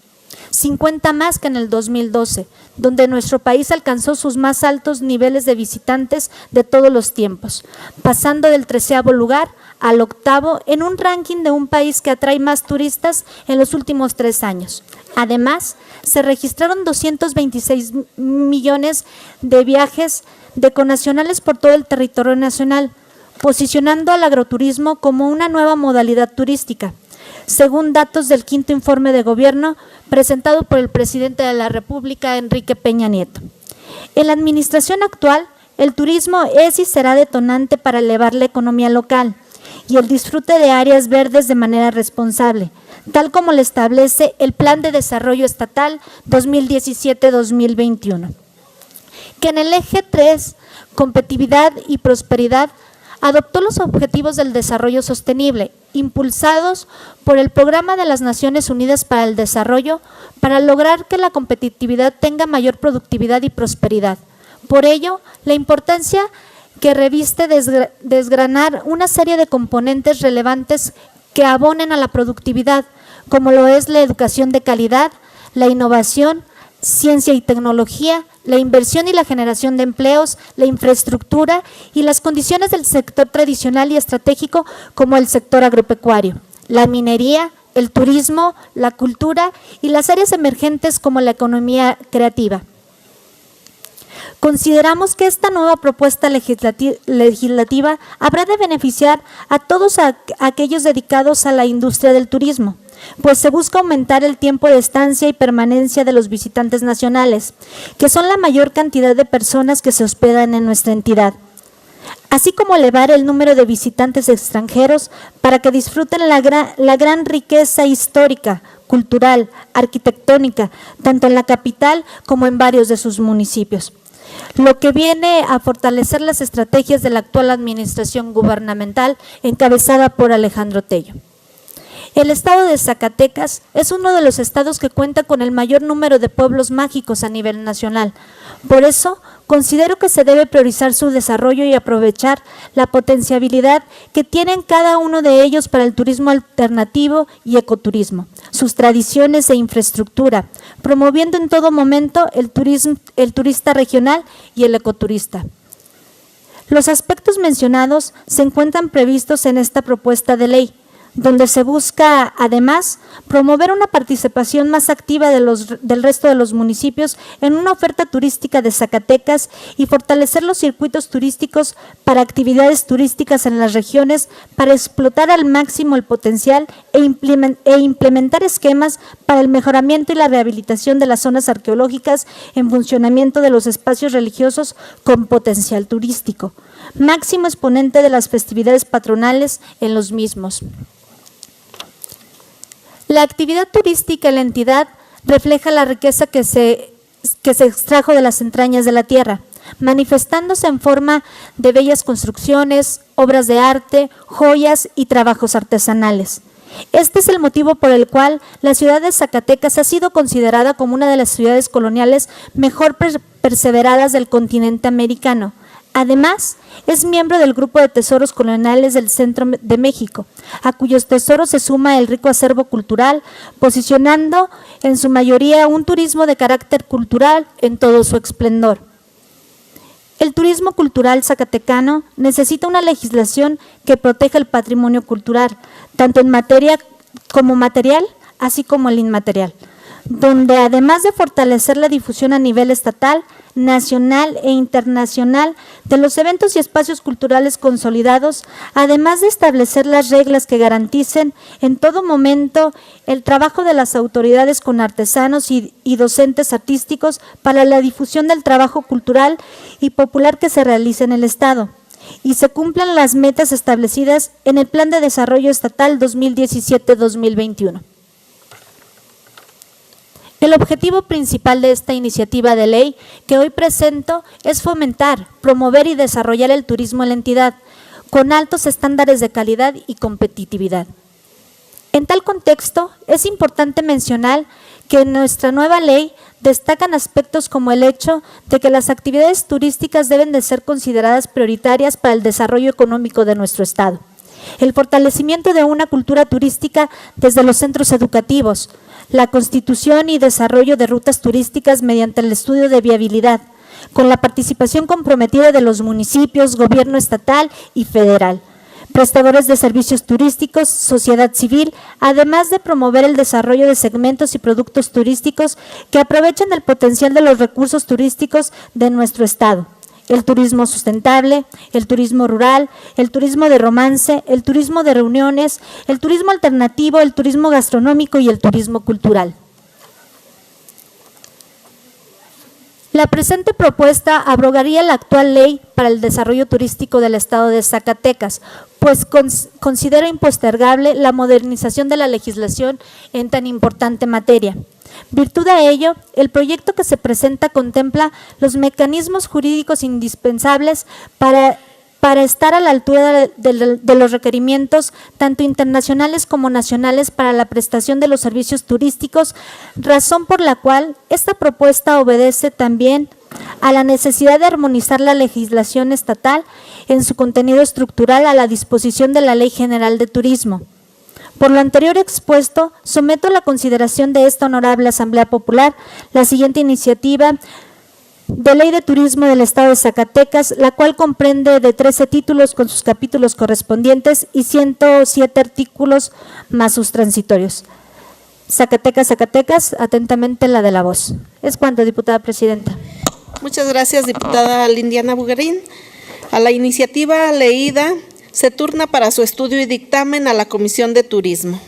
Speaker 12: 50 más que en el 2012, donde nuestro país alcanzó sus más altos niveles de visitantes de todos los tiempos, pasando del 13º lugar al 8º en un ranking de un país que atrae más turistas en los últimos 3 años. Además, se registraron 226 millones de viajes de connacionales por todo el territorio nacional, posicionando al agroturismo como una nueva modalidad turística, según datos del quinto informe de gobierno presentado por el presidente de la República, Enrique Peña Nieto. En la administración actual, el turismo es y será detonante para elevar la economía local y el disfrute de áreas verdes de manera responsable, tal como lo establece el Plan de Desarrollo Estatal 2017-2021, que en el eje 3, competitividad y prosperidad, adoptó los Objetivos del Desarrollo Sostenible, impulsados por el Programa de las Naciones Unidas para el Desarrollo, para lograr que la competitividad tenga mayor productividad y prosperidad. Por ello, la importancia que reviste desgranar una serie de componentes relevantes que abonen a la productividad, como lo es la educación de calidad, la innovación, ciencia y tecnología, la inversión y la generación de empleos, la infraestructura y las condiciones del sector tradicional y estratégico como el sector agropecuario, la minería, el turismo, la cultura y las áreas emergentes como la economía creativa. Consideramos que esta nueva propuesta legislativa habrá de beneficiar a todos aquellos dedicados a la industria del turismo, pues se busca aumentar el tiempo de estancia y permanencia de los visitantes nacionales, que son la mayor cantidad de personas que se hospedan en nuestra entidad, así como elevar el número de visitantes extranjeros para que disfruten la gran riqueza histórica, cultural, arquitectónica, tanto en la capital como en varios de sus municipios, lo que viene a fortalecer las estrategias de la actual administración gubernamental encabezada por Alejandro Tello. El estado de Zacatecas es uno de los estados que cuenta con el mayor número de pueblos mágicos a nivel nacional. Por eso, considero que se debe priorizar su desarrollo y aprovechar la potencialidad que tienen cada uno de ellos para el turismo alternativo y ecoturismo, sus tradiciones e infraestructura, promoviendo en todo momento el turista regional y el ecoturista. Los aspectos mencionados se encuentran previstos en esta propuesta de ley, donde se busca, además, promover una participación más activa del resto de los municipios en una oferta turística de Zacatecas y fortalecer los circuitos turísticos para actividades turísticas en las regiones para explotar al máximo el potencial e implementar esquemas para el mejoramiento y la rehabilitación de las zonas arqueológicas en funcionamiento de los espacios religiosos con potencial turístico, máximo exponente de las festividades patronales en los mismos. La actividad turística en la entidad refleja la riqueza que se extrajo de las entrañas de la tierra, manifestándose en forma de bellas construcciones, obras de arte, joyas y trabajos artesanales. Este es el motivo por el cual la ciudad de Zacatecas ha sido considerada como una de las ciudades coloniales mejor perseveradas del continente americano. Además, es miembro del grupo de tesoros coloniales del centro de México, a cuyos tesoros se suma el rico acervo cultural, posicionando en su mayoría un turismo de carácter cultural en todo su esplendor. El turismo cultural zacatecano necesita una legislación que proteja el patrimonio cultural, tanto en materia como material, así como el inmaterial, donde además de fortalecer la difusión a nivel estatal, nacional e internacional de los eventos y espacios culturales consolidados, además de establecer las reglas que garanticen en todo momento el trabajo de las autoridades con artesanos y docentes artísticos para la difusión del trabajo cultural y popular que se realiza en el Estado, y se cumplan las metas establecidas en el Plan de Desarrollo Estatal 2017-2021. El objetivo principal de esta iniciativa de ley que hoy presento es fomentar, promover y desarrollar el turismo en la entidad con altos estándares de calidad y competitividad. En tal contexto, es importante mencionar que en nuestra nueva ley destacan aspectos como el hecho de que las actividades turísticas deben de ser consideradas prioritarias para el desarrollo económico de nuestro Estado, el fortalecimiento de una cultura turística desde los centros educativos, la constitución y desarrollo de rutas turísticas mediante el estudio de viabilidad, con la participación comprometida de los municipios, gobierno estatal y federal, prestadores de servicios turísticos, sociedad civil, además de promover el desarrollo de segmentos y productos turísticos que aprovechen el potencial de los recursos turísticos de nuestro Estado. El turismo sustentable, el turismo rural, el turismo de romance, el turismo de reuniones, el turismo alternativo, el turismo gastronómico y el turismo cultural. La presente propuesta abrogaría la actual ley para el desarrollo turístico del Estado de Zacatecas, pues considera impostergable la modernización de la legislación en tan importante materia. Virtud a ello, el proyecto que se presenta contempla los mecanismos jurídicos indispensables para estar a la altura de los requerimientos tanto internacionales como nacionales para la prestación de los servicios turísticos, razón por la cual esta propuesta obedece también a la necesidad de armonizar la legislación estatal en su contenido estructural a la disposición de la Ley General de Turismo. Por lo anterior expuesto, someto a la consideración de esta honorable Asamblea Popular la siguiente iniciativa de Ley de Turismo del Estado de Zacatecas, la cual comprende de 13 títulos con sus capítulos correspondientes y 107 artículos más sus transitorios. Zacatecas, Zacatecas, atentamente la de la voz. Es cuanto, diputada presidenta.
Speaker 2: Muchas gracias, diputada Lindiana Bugarín. A la iniciativa leída se turna para su estudio y dictamen a la Comisión de Turismo.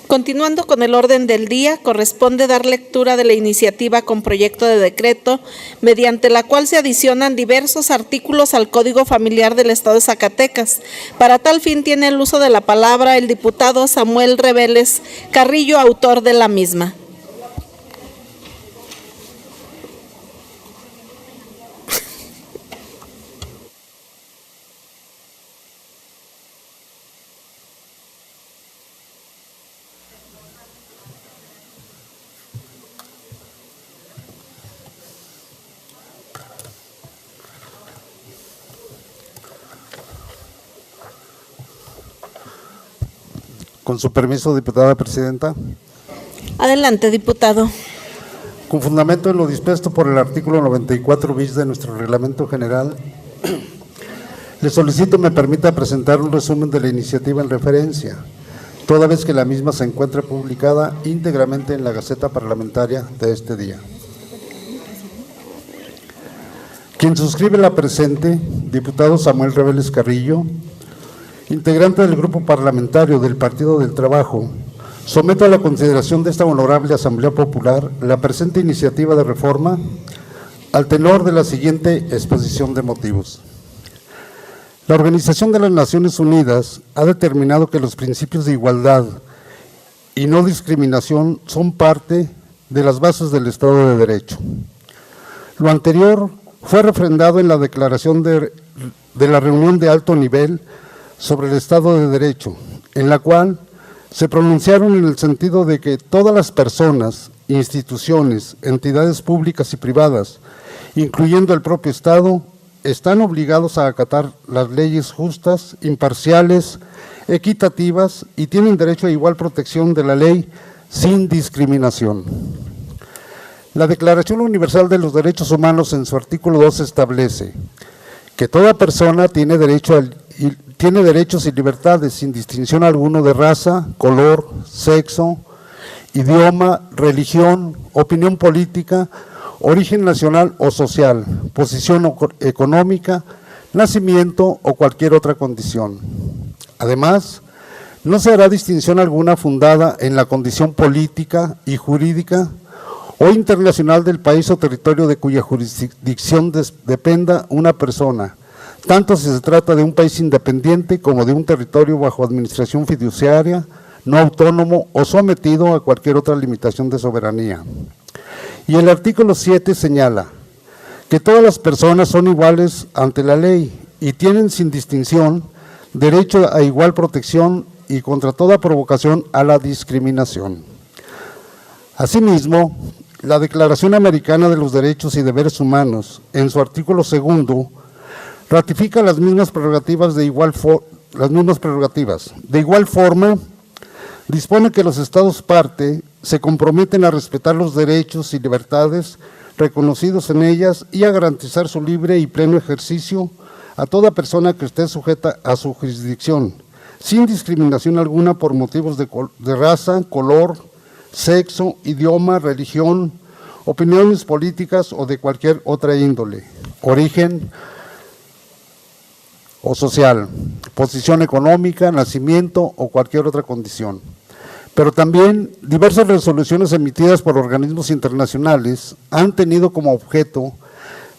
Speaker 2: Continuando con el orden del día, corresponde dar lectura de la iniciativa con proyecto de decreto, mediante la cual se adicionan diversos artículos al Código Familiar del Estado de Zacatecas. Para tal fin tiene el uso de la palabra el diputado Samuel Reveles Carrillo, autor de la misma.
Speaker 13: Con su permiso, diputada presidenta.
Speaker 2: Adelante, diputado.
Speaker 13: Con fundamento en lo dispuesto por el artículo 94 bis de nuestro reglamento general, le solicito me permita presentar un resumen de la iniciativa en referencia, toda vez que la misma se encuentra publicada íntegramente en la Gaceta Parlamentaria de este día. Quien suscribe la presente, diputado Samuel Reveles Carrillo, integrante del Grupo Parlamentario del Partido del Trabajo, someto a la consideración de esta honorable Asamblea Popular la presente iniciativa de reforma al tenor de la siguiente exposición de motivos. La Organización de las Naciones Unidas ha determinado que los principios de igualdad y no discriminación son parte de las bases del Estado de Derecho. Lo anterior fue refrendado en la declaración de la reunión de alto nivel sobre el Estado de Derecho, en la cual se pronunciaron en el sentido de que todas las personas, instituciones, entidades públicas y privadas, incluyendo el propio Estado, están obligados a acatar las leyes justas, imparciales, equitativas y tienen derecho a igual protección de la ley sin discriminación. La Declaración Universal de los Derechos Humanos en su artículo 2 establece que toda persona tiene derechos y libertades sin distinción alguno de raza, color, sexo, idioma, religión, opinión política origen nacional o social, posición económica, nacimiento o cualquier otra condición. Además, no se hará distinción alguna fundada en la condición política y jurídica o internacional del país o territorio de cuya jurisdicción dependa una persona, tanto si se trata de un país independiente como de un territorio bajo administración fiduciaria, no autónomo o sometido a cualquier otra limitación de soberanía. Y el artículo 7 señala que todas las personas son iguales ante la ley y tienen sin distinción derecho a igual protección y contra toda provocación a la discriminación. Asimismo, la Declaración Americana de los Derechos y Deberes Humanos, en su artículo 2, ratifica las mismas prerrogativas. De igual forma, dispone que los Estados parte se comprometen a respetar los derechos y libertades reconocidos en ellas y a garantizar su libre y pleno ejercicio a toda persona que esté sujeta a su jurisdicción, sin discriminación alguna por motivos de raza, color, sexo, idioma, religión, opiniones políticas o de cualquier otra índole, origen o social, posición económica, nacimiento o cualquier otra condición. Pero también diversas resoluciones emitidas por organismos internacionales han tenido como objeto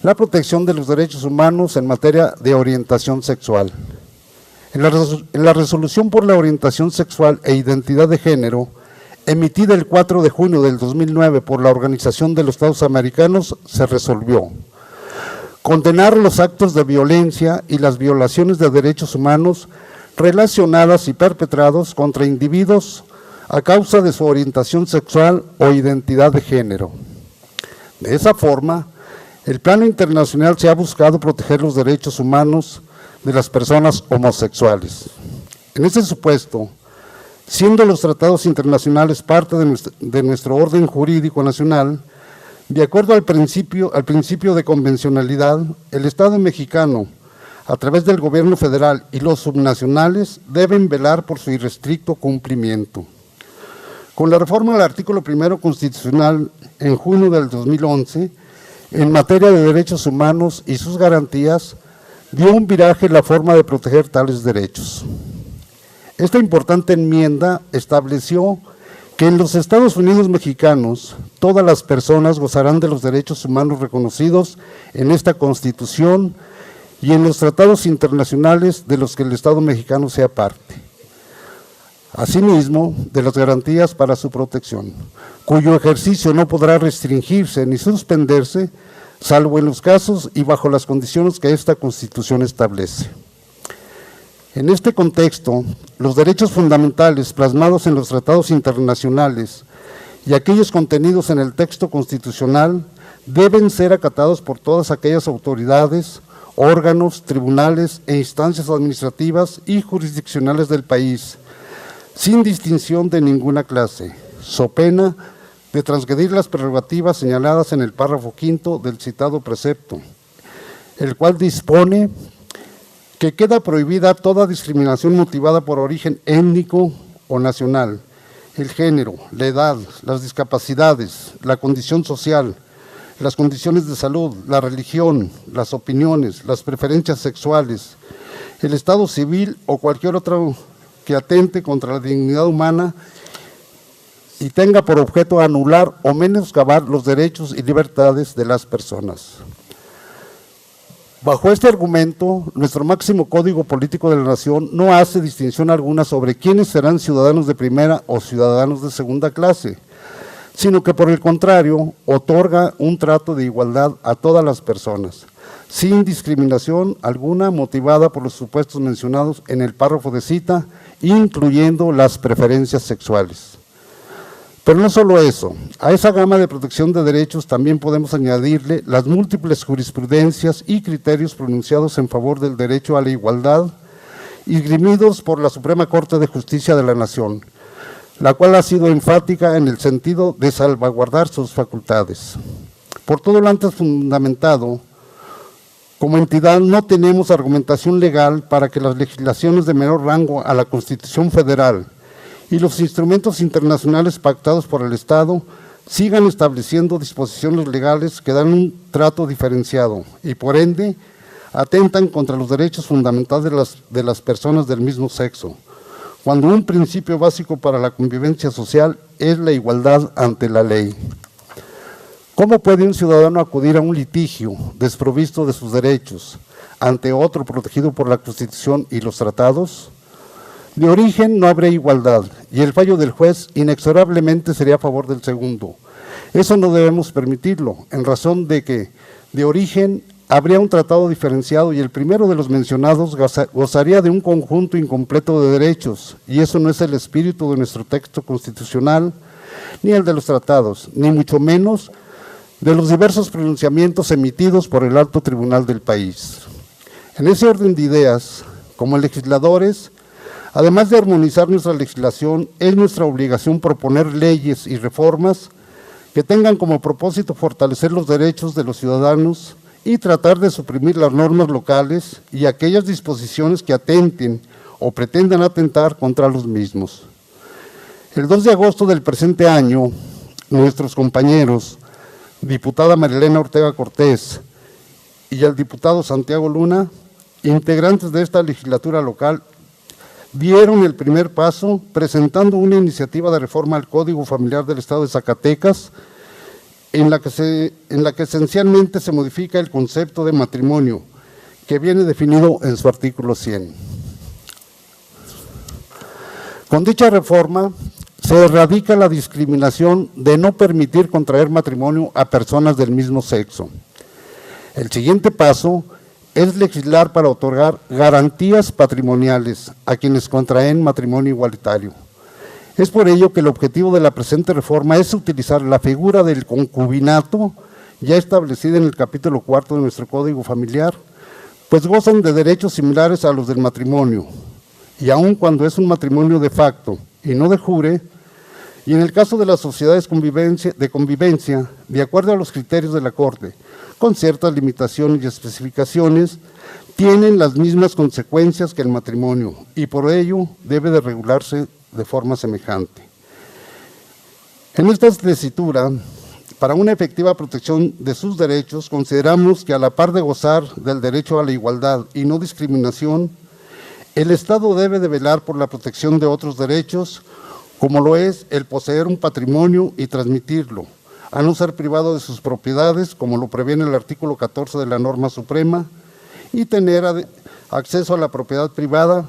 Speaker 13: la protección de los derechos humanos en materia de orientación sexual. En la resolución por la orientación sexual e identidad de género, emitida el 4 de junio del 2009 por la Organización de los Estados Americanos, se resolvió condenar los actos de violencia y las violaciones de derechos humanos relacionadas y perpetrados contra individuos a causa de su orientación sexual o identidad de género. De esa forma, el plano internacional se ha buscado proteger los derechos humanos de las personas homosexuales. En ese supuesto, siendo los tratados internacionales parte de nuestro orden jurídico nacional, de acuerdo al principio de convencionalidad, el Estado mexicano, a través del gobierno federal y los subnacionales, deben velar por su irrestricto cumplimiento. Con la reforma del artículo 1 constitucional en junio del 2011, en materia de derechos humanos y sus garantías, dio un viraje en la forma de proteger tales derechos. Esta importante enmienda estableció que en los Estados Unidos mexicanos todas las personas gozarán de los derechos humanos reconocidos en esta Constitución y en los tratados internacionales de los que el Estado mexicano sea parte. Asimismo, de las garantías para su protección, cuyo ejercicio no podrá restringirse ni suspenderse, salvo en los casos y bajo las condiciones que esta Constitución establece. En este contexto, los derechos fundamentales plasmados en los tratados internacionales y aquellos contenidos en el texto constitucional deben ser acatados por todas aquellas autoridades, órganos, tribunales e instancias administrativas y jurisdiccionales del país, sin distinción de ninguna clase, so pena de transgredir las prerrogativas señaladas en el párrafo 5 del citado precepto, el cual dispone que queda prohibida toda discriminación motivada por origen étnico o nacional, el género, la edad, las discapacidades, la condición social, las condiciones de salud, la religión, las opiniones, las preferencias sexuales, el estado civil o cualquier otro que atente contra la dignidad humana y tenga por objeto anular o menoscabar los derechos y libertades de las personas. Bajo este argumento, nuestro máximo código político de la nación no hace distinción alguna sobre quiénes serán ciudadanos de primera o ciudadanos de segunda clase, sino que por el contrario, otorga un trato de igualdad a todas las personas, sin discriminación alguna motivada por los supuestos mencionados en el párrafo de cita, incluyendo las preferencias sexuales. Pero no solo eso, a esa gama de protección de derechos también podemos añadirle las múltiples jurisprudencias y criterios pronunciados en favor del derecho a la igualdad, esgrimidos por la Suprema Corte de Justicia de la Nación, la cual ha sido enfática en el sentido de salvaguardar sus facultades. Por todo lo antes fundamentado, como entidad no tenemos argumentación legal para que las legislaciones de menor rango a la Constitución Federal y los instrumentos internacionales pactados por el Estado sigan estableciendo disposiciones legales que dan un trato diferenciado y por ende atentan contra los derechos fundamentales de las personas del mismo sexo, cuando un principio básico para la convivencia social es la igualdad ante la ley. ¿Cómo puede un ciudadano acudir a un litigio desprovisto de sus derechos ante otro protegido por la Constitución y los tratados? De origen no habría igualdad y el fallo del juez inexorablemente sería a favor del segundo. Eso no debemos permitirlo, en razón de que de origen habría un tratado diferenciado y el primero de los mencionados gozaría de un conjunto incompleto de derechos, y eso no es el espíritu de nuestro texto constitucional, ni el de los tratados, ni mucho menos de los diversos pronunciamientos emitidos por el alto tribunal del país. En ese orden de ideas, como legisladores, además de armonizar nuestra legislación, es nuestra obligación proponer leyes y reformas que tengan como propósito fortalecer los derechos de los ciudadanos y tratar de suprimir las normas locales y aquellas disposiciones que atenten o pretendan atentar contra los mismos. El 2 de agosto del presente año, nuestros compañeros, diputada Marilena Ortega Cortés y el diputado Santiago Luna, integrantes de esta legislatura local, dieron el primer paso presentando una iniciativa de reforma al Código Familiar del Estado de Zacatecas, en la que esencialmente se modifica el concepto de matrimonio, que viene definido en su artículo 100. Con dicha reforma se erradica la discriminación de no permitir contraer matrimonio a personas del mismo sexo. El siguiente paso es legislar para otorgar garantías patrimoniales a quienes contraen matrimonio igualitario. Es por ello que el objetivo de la presente reforma es utilizar la figura del concubinato, ya establecida en el capítulo 4 de nuestro Código Familiar, pues gozan de derechos similares a los del matrimonio, y aun cuando es un matrimonio de facto y no de jure, y en el caso de las sociedades de convivencia, de acuerdo a los criterios de la Corte, con ciertas limitaciones y especificaciones, tienen las mismas consecuencias que el matrimonio, y por ello debe de regularse de forma semejante. En esta tesitura, para una efectiva protección de sus derechos, consideramos que a la par de gozar del derecho a la igualdad y no discriminación, el Estado debe de velar por la protección de otros derechos, como lo es el poseer un patrimonio y transmitirlo, a no ser privado de sus propiedades, como lo previene el artículo 14 de la norma suprema, y tener acceso a la propiedad privada,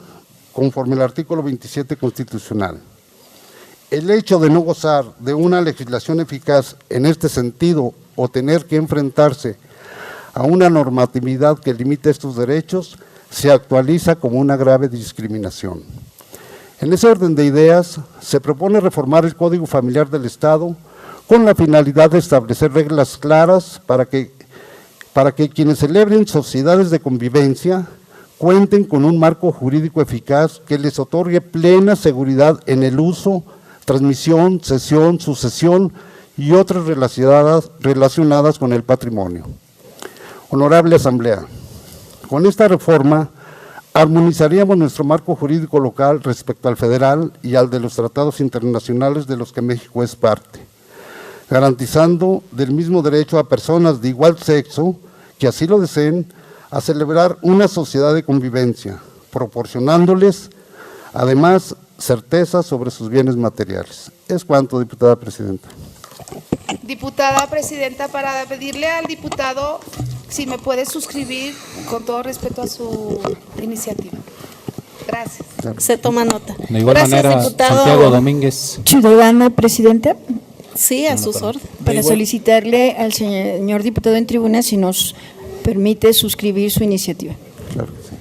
Speaker 13: conforme al artículo 27 constitucional. El hecho de no gozar de una legislación eficaz en este sentido o tener que enfrentarse a una normatividad que limite estos derechos se actualiza como una grave discriminación. En ese orden de ideas, se propone reformar el Código Familiar del Estado con la finalidad de establecer reglas claras para que quienes celebren sociedades de convivencia cuenten con un marco jurídico eficaz que les otorgue plena seguridad en el uso, transmisión, cesión, sucesión y otras relacionadas con el patrimonio. Honorable Asamblea, con esta reforma armonizaríamos nuestro marco jurídico local respecto al federal y al de los tratados internacionales de los que México es parte, garantizando del mismo derecho a personas de igual sexo que así lo deseen a celebrar una sociedad de convivencia, proporcionándoles, además, certeza sobre sus bienes materiales. Es cuanto, diputada presidenta.
Speaker 2: Diputada presidenta, para pedirle al diputado si me puede suscribir con todo respeto a su iniciativa. Gracias. Se toma nota.
Speaker 4: De igual manera,
Speaker 2: diputado
Speaker 4: Santiago Domínguez.
Speaker 3: Ciudadana presidenta,
Speaker 2: Sí, a sus órdenes.
Speaker 3: para solicitarle al señor diputado en tribuna si nos permite suscribir su iniciativa.
Speaker 13: Claro que sí.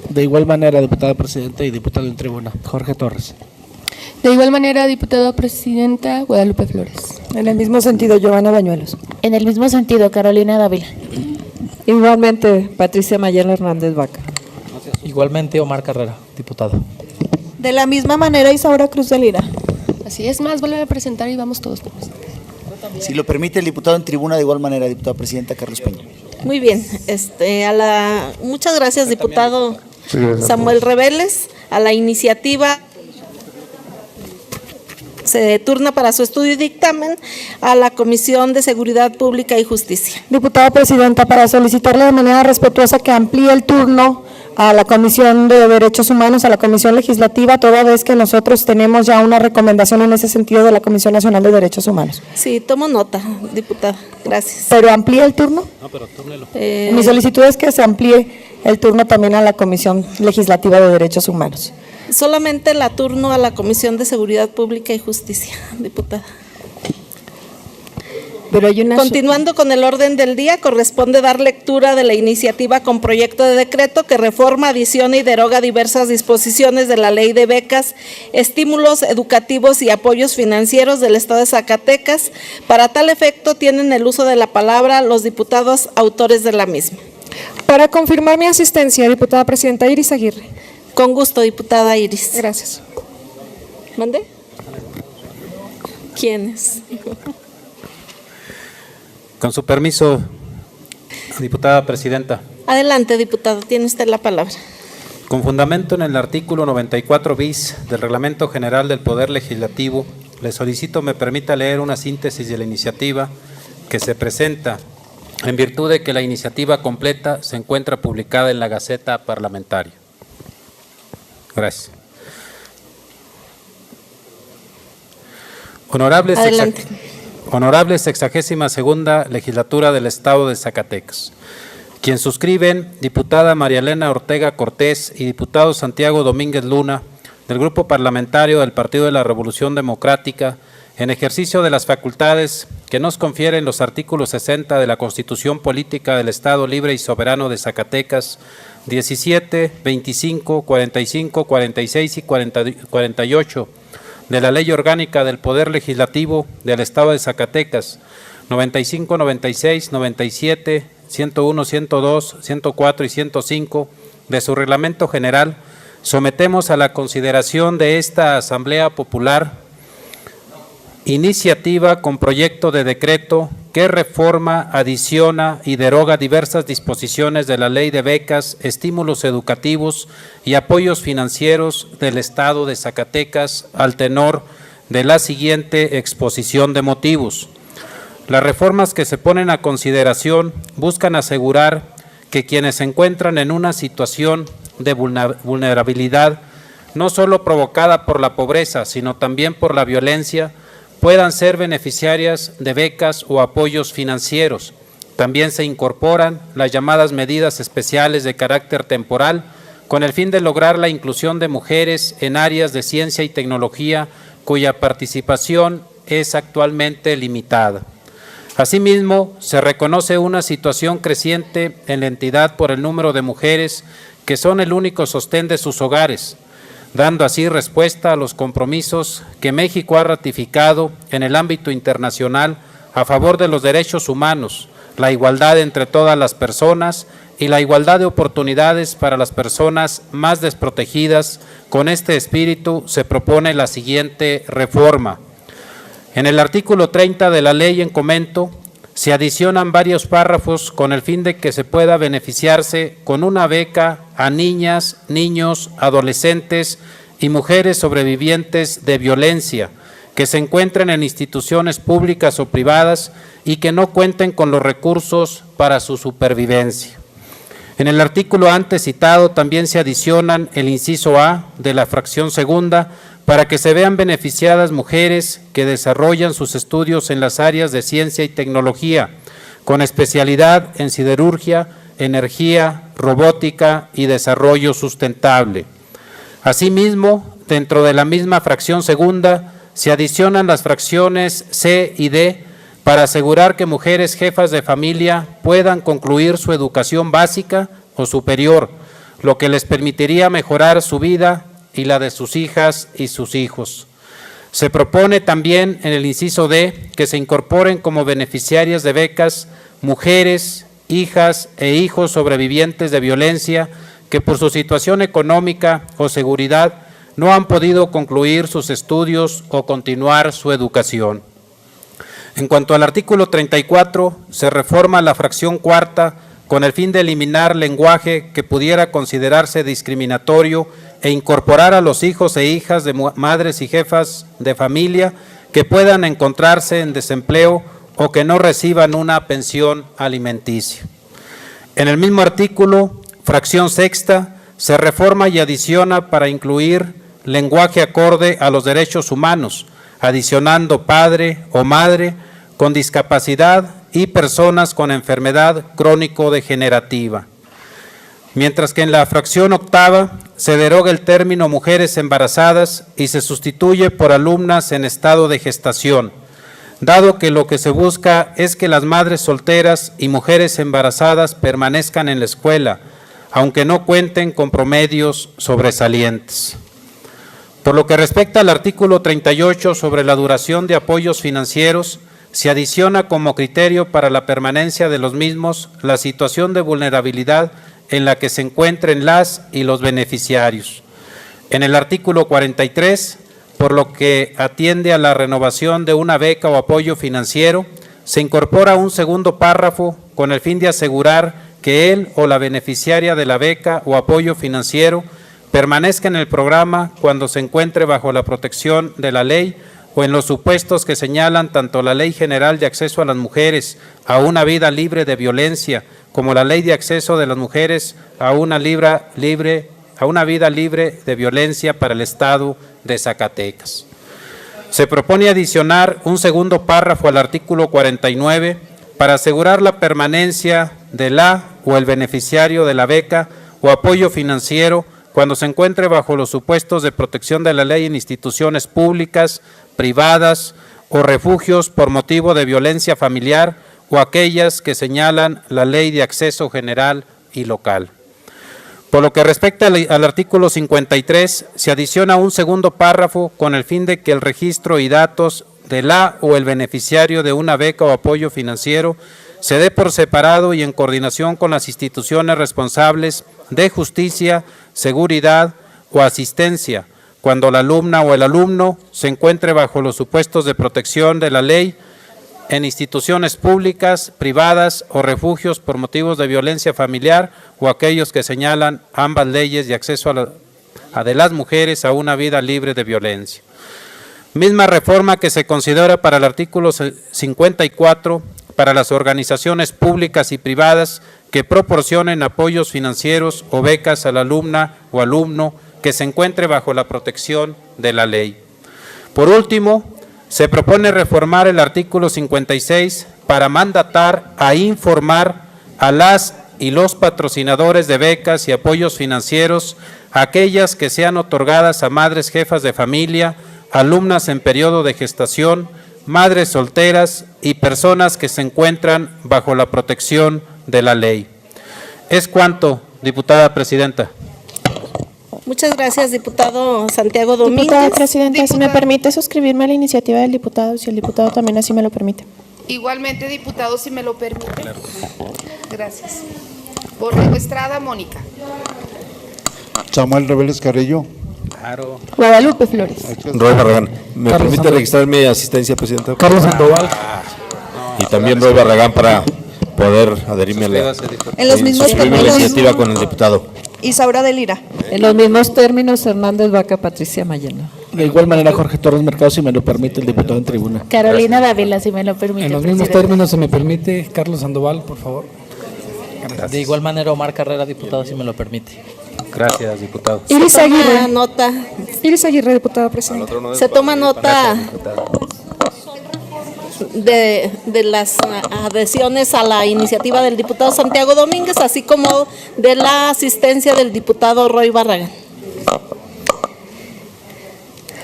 Speaker 1: De igual manera, diputada presidenta y diputado en tribuna, Jorge Torres.
Speaker 6: De igual manera, diputada presidenta Guadalupe Flores.
Speaker 3: En el mismo sentido, Giovanna Bañuelos.
Speaker 12: En el mismo sentido, Carolina Dávila.
Speaker 3: Igualmente, Patricia Mayela Hernández Vaca.
Speaker 1: Igualmente, Omar Carrera, diputado.
Speaker 5: De la misma manera, Isaura Cruz de Lira.
Speaker 6: Así es, más vuelve a presentar y vamos todos.
Speaker 14: Si lo permite el diputado en tribuna, de igual manera, diputada presidenta Carlos Peña.
Speaker 2: Muy bien. Muchas gracias, diputado Samuel Reveles. A la iniciativa Se turna para su estudio y dictamen a la Comisión de Seguridad Pública y Justicia.
Speaker 6: Diputada Presidenta, para solicitarle de manera respetuosa que amplíe el turno a la Comisión de Derechos Humanos, a la Comisión Legislativa, toda vez que nosotros tenemos ya una recomendación en ese sentido de la Comisión Nacional de Derechos Humanos.
Speaker 2: Sí, tomo nota, diputada. Gracias.
Speaker 6: ¿Pero amplíe el turno?
Speaker 8: No, pero túrnelo.
Speaker 6: Mi solicitud es que se amplíe el turno también a la Comisión Legislativa de Derechos Humanos.
Speaker 2: Solamente la turno a la Comisión de Seguridad Pública y Justicia, diputada.
Speaker 3: Pero hay una...
Speaker 2: Continuando con el orden del día, corresponde dar lectura de la iniciativa con proyecto de decreto que reforma, adiciona y deroga diversas disposiciones de la Ley de Becas, Estímulos Educativos y Apoyos Financieros del Estado de Zacatecas. Para tal efecto, tienen el uso de la palabra los diputados autores de la misma.
Speaker 6: Para confirmar mi asistencia, diputada Presidenta Iris Aguirre.
Speaker 2: Con gusto, diputada Iris.
Speaker 6: Gracias.
Speaker 2: ¿Mande? ¿Quiénes?
Speaker 4: Con su permiso, diputada Presidenta.
Speaker 2: Adelante, diputado, tiene usted la palabra.
Speaker 4: Con fundamento en el artículo 94 bis del Reglamento General del Poder Legislativo, le solicito me permita leer una síntesis de la iniciativa que se presenta en virtud de que la iniciativa completa se encuentra publicada en la Gaceta Parlamentaria. Gracias. Honorable 62ª Legislatura del Estado de Zacatecas. Quien suscriben, diputada María Elena Ortega Cortés y diputado Santiago Domínguez Luna, del Grupo Parlamentario del Partido de la Revolución Democrática, en ejercicio de las facultades que nos confieren los artículos 60 de la Constitución Política del Estado Libre y Soberano de Zacatecas, 17, 25, 45, 46 y 48, de la Ley Orgánica del Poder Legislativo del Estado de Zacatecas, 95, 96, 97, 101, 102, 104 y 105 de su Reglamento General, sometemos a la consideración de esta Asamblea Popular iniciativa con proyecto de decreto que reforma, adiciona y deroga diversas disposiciones de la Ley de Becas, Estímulos Educativos y Apoyos Financieros del Estado de Zacatecas al tenor de la siguiente exposición de motivos. Las reformas que se ponen a consideración buscan asegurar que quienes se encuentran en una situación de vulnerabilidad, no solo provocada por la pobreza, sino también por la violencia, puedan ser beneficiarias de becas o apoyos financieros. También se incorporan las llamadas medidas especiales de carácter temporal con el fin de lograr la inclusión de mujeres en áreas de ciencia y tecnología cuya participación es actualmente limitada. Asimismo, se reconoce una situación creciente en la entidad por el número de mujeres que son el único sostén de sus hogares, dando así respuesta a los compromisos que México ha ratificado en el ámbito internacional a favor de los derechos humanos, la igualdad entre todas las personas y la igualdad de oportunidades para las personas más desprotegidas. Con este espíritu se propone la siguiente reforma. En el artículo 30 de la ley en comento se adicionan varios párrafos con el fin de que se pueda beneficiarse con una beca a niñas, niños, adolescentes y mujeres sobrevivientes de violencia que se encuentren en instituciones públicas o privadas y que no cuenten con los recursos para su supervivencia. En el artículo antes citado también se adicionan el inciso A de la fracción segunda para que se vean beneficiadas mujeres que desarrollan sus estudios en las áreas de ciencia y tecnología, con especialidad en siderurgia, energía, robótica y desarrollo sustentable. Asimismo, dentro de la misma fracción segunda, se adicionan las fracciones C y D para asegurar que mujeres jefas de familia puedan concluir su educación básica o superior, lo que les permitiría mejorar su vida y la de sus hijas y sus hijos. Se propone también en el inciso D que se incorporen como beneficiarias de becas mujeres, hijas e hijos sobrevivientes de violencia que por su situación económica o seguridad no han podido concluir sus estudios o continuar su educación. En cuanto al artículo 34, se reforma la fracción cuarta con el fin de eliminar lenguaje que pudiera considerarse discriminatorio e incorporar a los hijos e hijas de madres y jefas de familia que puedan encontrarse en desempleo o que no reciban una pensión alimenticia. En el mismo artículo, fracción sexta, se reforma y adiciona para incluir lenguaje acorde a los derechos humanos, adicionando padre o madre con discapacidad y personas con enfermedad crónico-degenerativa. Mientras que en la fracción octava se deroga el término mujeres embarazadas y se sustituye por alumnas en estado de gestación, dado que lo que se busca es que las madres solteras y mujeres embarazadas permanezcan en la escuela, aunque no cuenten con promedios sobresalientes. Por lo que respecta al artículo 38 sobre la duración de apoyos financieros, se adiciona como criterio para la permanencia de los mismos la situación de vulnerabilidad en la que se encuentren las y los beneficiarios. En el artículo 43, por lo que atiende a la renovación de una beca o apoyo financiero, se incorpora un segundo párrafo con el fin de asegurar que él o la beneficiaria de la beca o apoyo financiero permanezca en el programa cuando se encuentre bajo la protección de la ley o en los supuestos que señalan tanto la Ley General de Acceso a las Mujeres a una vida libre de violencia como la Ley de Acceso de las Mujeres a una vida libre de violencia para el Estado de Zacatecas. Se propone adicionar un segundo párrafo al artículo 49 para asegurar la permanencia de la o el beneficiario de la beca o apoyo financiero cuando se encuentre bajo los supuestos de protección de la ley en instituciones públicas, privadas o refugios por motivo de violencia familiar o aquellas que señalan la Ley de Acceso General y Local. Por lo que respecta al artículo 53, se adiciona un segundo párrafo con el fin de que el registro y datos de la o el beneficiario de una beca o apoyo financiero se dé por separado y en coordinación con las instituciones responsables de justicia, seguridad o asistencia, cuando la alumna o el alumno se encuentre bajo los supuestos de protección de la ley en instituciones públicas, privadas o refugios por motivos de violencia familiar o aquellos que señalan ambas leyes de acceso a de las mujeres a una vida libre de violencia. Misma reforma que se considera para el artículo 54 para las organizaciones públicas y privadas que proporcionen apoyos financieros o becas a la alumna o alumno que se encuentre bajo la protección de la ley. Por último, se propone reformar el artículo 56 para mandatar a informar a las y los patrocinadores de becas y apoyos financieros, aquellas que sean otorgadas a madres jefas de familia, alumnas en periodo de gestación, madres solteras y personas que se encuentran bajo la protección de la ley. Es cuanto, diputada presidenta.
Speaker 2: Muchas gracias, diputado Santiago Domínguez.
Speaker 5: Diputada presidenta, si me permite suscribirme a la iniciativa del diputado, si el diputado también así me lo permite.
Speaker 15: Igualmente, diputado, si me lo permite. Claro. Gracias. Borrego Estrada, Mónica.
Speaker 13: Samuel Reveles Carrillo.
Speaker 4: Claro.
Speaker 3: Guadalupe Flores.
Speaker 16: Roy Barragán. ¿Me
Speaker 9: Carlos
Speaker 16: permite
Speaker 9: Sandoval.
Speaker 16: registrar mi asistencia, presidenta?
Speaker 9: Carlos Sandoval.
Speaker 16: Y también Roy Barragán para poder adherirme a la,
Speaker 2: En los mismos
Speaker 16: suscribirme a la
Speaker 2: términos.
Speaker 16: iniciativa con el diputado.
Speaker 2: Isaura de Lira.
Speaker 3: En los mismos términos, Hernández Vaca, Patricia Mayena.
Speaker 9: De igual manera, Jorge Torres Mercado, si me lo permite el diputado en tribuna.
Speaker 5: Carolina Dávila, si me lo permite.
Speaker 9: En los mismos términos, se me permite, Carlos Sandoval, por favor.
Speaker 1: De igual manera, Omar Carrera, diputado, si me lo permite.
Speaker 4: Gracias, diputado.
Speaker 3: Iris Aguirre.
Speaker 2: Nota.
Speaker 3: Iris Aguirre, diputada presidenta.
Speaker 2: Se toma nota de las adhesiones a la iniciativa del diputado Santiago Domínguez, así como de la asistencia del diputado Roy Barragán.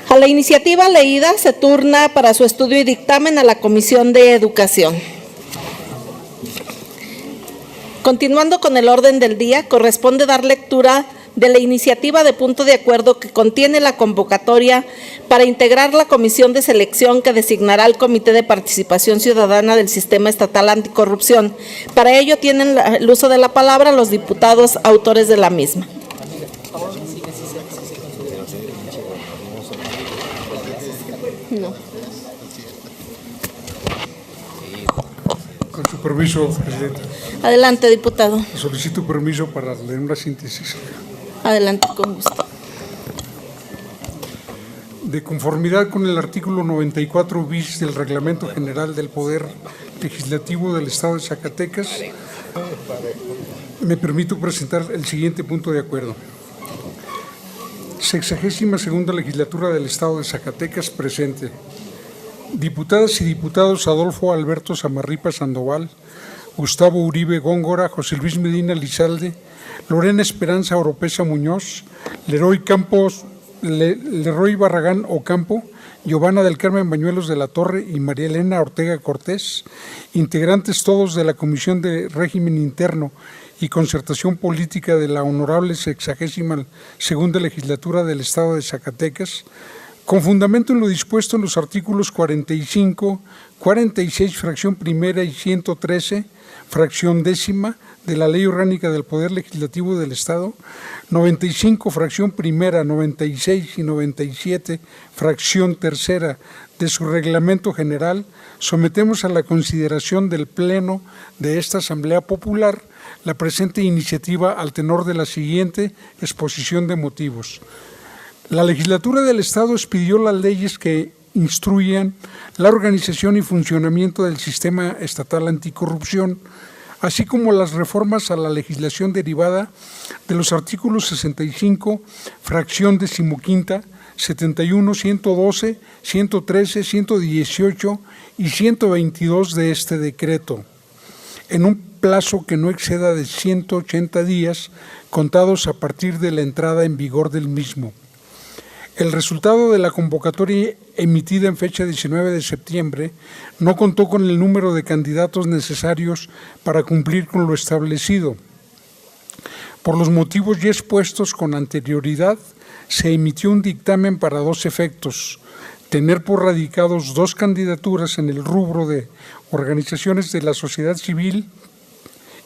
Speaker 2: A la iniciativa leída se turna para su estudio y dictamen a la Comisión de Educación. Continuando con el orden del día, corresponde dar lectura de la iniciativa de punto de acuerdo que contiene la convocatoria para integrar la comisión de selección que designará el Comité de Participación Ciudadana del Sistema Estatal Anticorrupción. Para ello tienen el uso de la palabra los diputados autores de la misma. No.
Speaker 17: Con su permiso, presidenta.
Speaker 2: Adelante, diputado.
Speaker 17: Solicito permiso para leer una síntesis.
Speaker 2: Adelante, con gusto.
Speaker 17: De conformidad con el artículo 94 bis del Reglamento General del Poder Legislativo del Estado de Zacatecas, me permito presentar el siguiente punto de acuerdo. 62ª Legislatura del Estado de Zacatecas presente. Diputadas y diputados Adolfo Alberto Zamarripa Sandoval, Gustavo Uribe Góngora, José Luis Medina Lizalde, Lorena Esperanza Oropesa Muñoz, Leroy Barragán Ocampo, Giovanna del Carmen Bañuelos de la Torre y María Elena Ortega Cortés, integrantes todos de la Comisión de Régimen Interno y Concertación Política de la Honorable 62ª Legislatura del Estado de Zacatecas, con fundamento en lo dispuesto en los artículos 45, 46, fracción primera y 113, fracción décima de la Ley Orgánica del Poder Legislativo del Estado, 95, fracción primera, 96 y 97, fracción tercera de su Reglamento General, sometemos a la consideración del Pleno de esta Asamblea Popular la presente iniciativa al tenor de la siguiente exposición de motivos. La Legislatura del Estado expidió las leyes que instruyan la organización y funcionamiento del sistema estatal anticorrupción, así como las reformas a la legislación derivada de los artículos 65, fracción decimoquinta, 71, 112, 113, 118 y 122 de este decreto, en un plazo que no exceda de 180 días contados a partir de la entrada en vigor del mismo. El resultado de la convocatoria emitida en fecha 19 de septiembre no contó con el número de candidatos necesarios para cumplir con lo establecido. Por los motivos ya expuestos con anterioridad, se emitió un dictamen para dos efectos: tener por radicados dos candidaturas en el rubro de organizaciones de la sociedad civil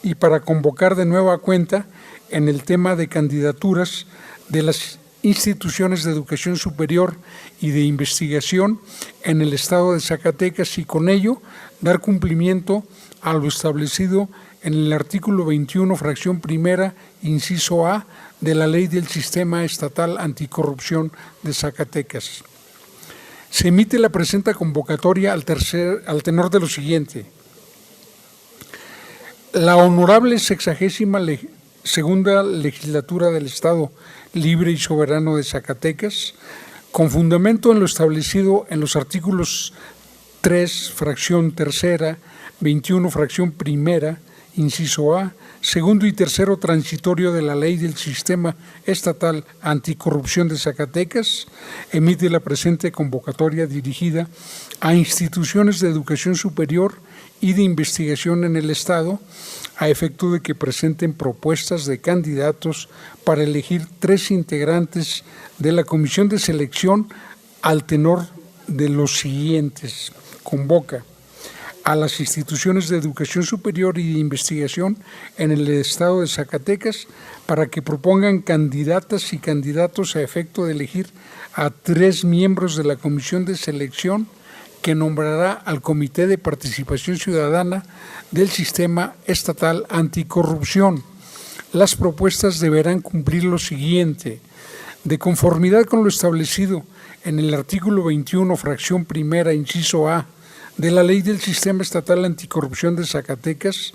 Speaker 17: y para convocar de nueva cuenta en el tema de candidaturas de las instituciones de educación superior y de investigación en el Estado de Zacatecas y con ello dar cumplimiento a lo establecido en el artículo 21, fracción primera, inciso A, de la Ley del Sistema Estatal Anticorrupción de Zacatecas. Se emite la presente convocatoria al tenor de lo siguiente. La honorable 62ª Legislatura del Estado Libre y Soberano de Zacatecas, con fundamento en lo establecido en los artículos 3, fracción tercera, 21, fracción primera, inciso A, segundo y tercero transitorio de la Ley del Sistema Estatal Anticorrupción de Zacatecas, emite la presente convocatoria dirigida a instituciones de educación superior y de investigación en el Estado, a efecto de que presenten propuestas de candidatos para elegir 3 integrantes de la Comisión de Selección al tenor de los siguientes. Convoca a las instituciones de educación superior y de investigación en el Estado de Zacatecas para que propongan candidatas y candidatos a efecto de elegir a 3 miembros de la Comisión de Selección que nombrará al Comité de Participación Ciudadana del Sistema Estatal Anticorrupción. Las propuestas deberán cumplir lo siguiente: de conformidad con lo establecido en el artículo 21, fracción primera, inciso A, de la Ley del Sistema Estatal Anticorrupción de Zacatecas,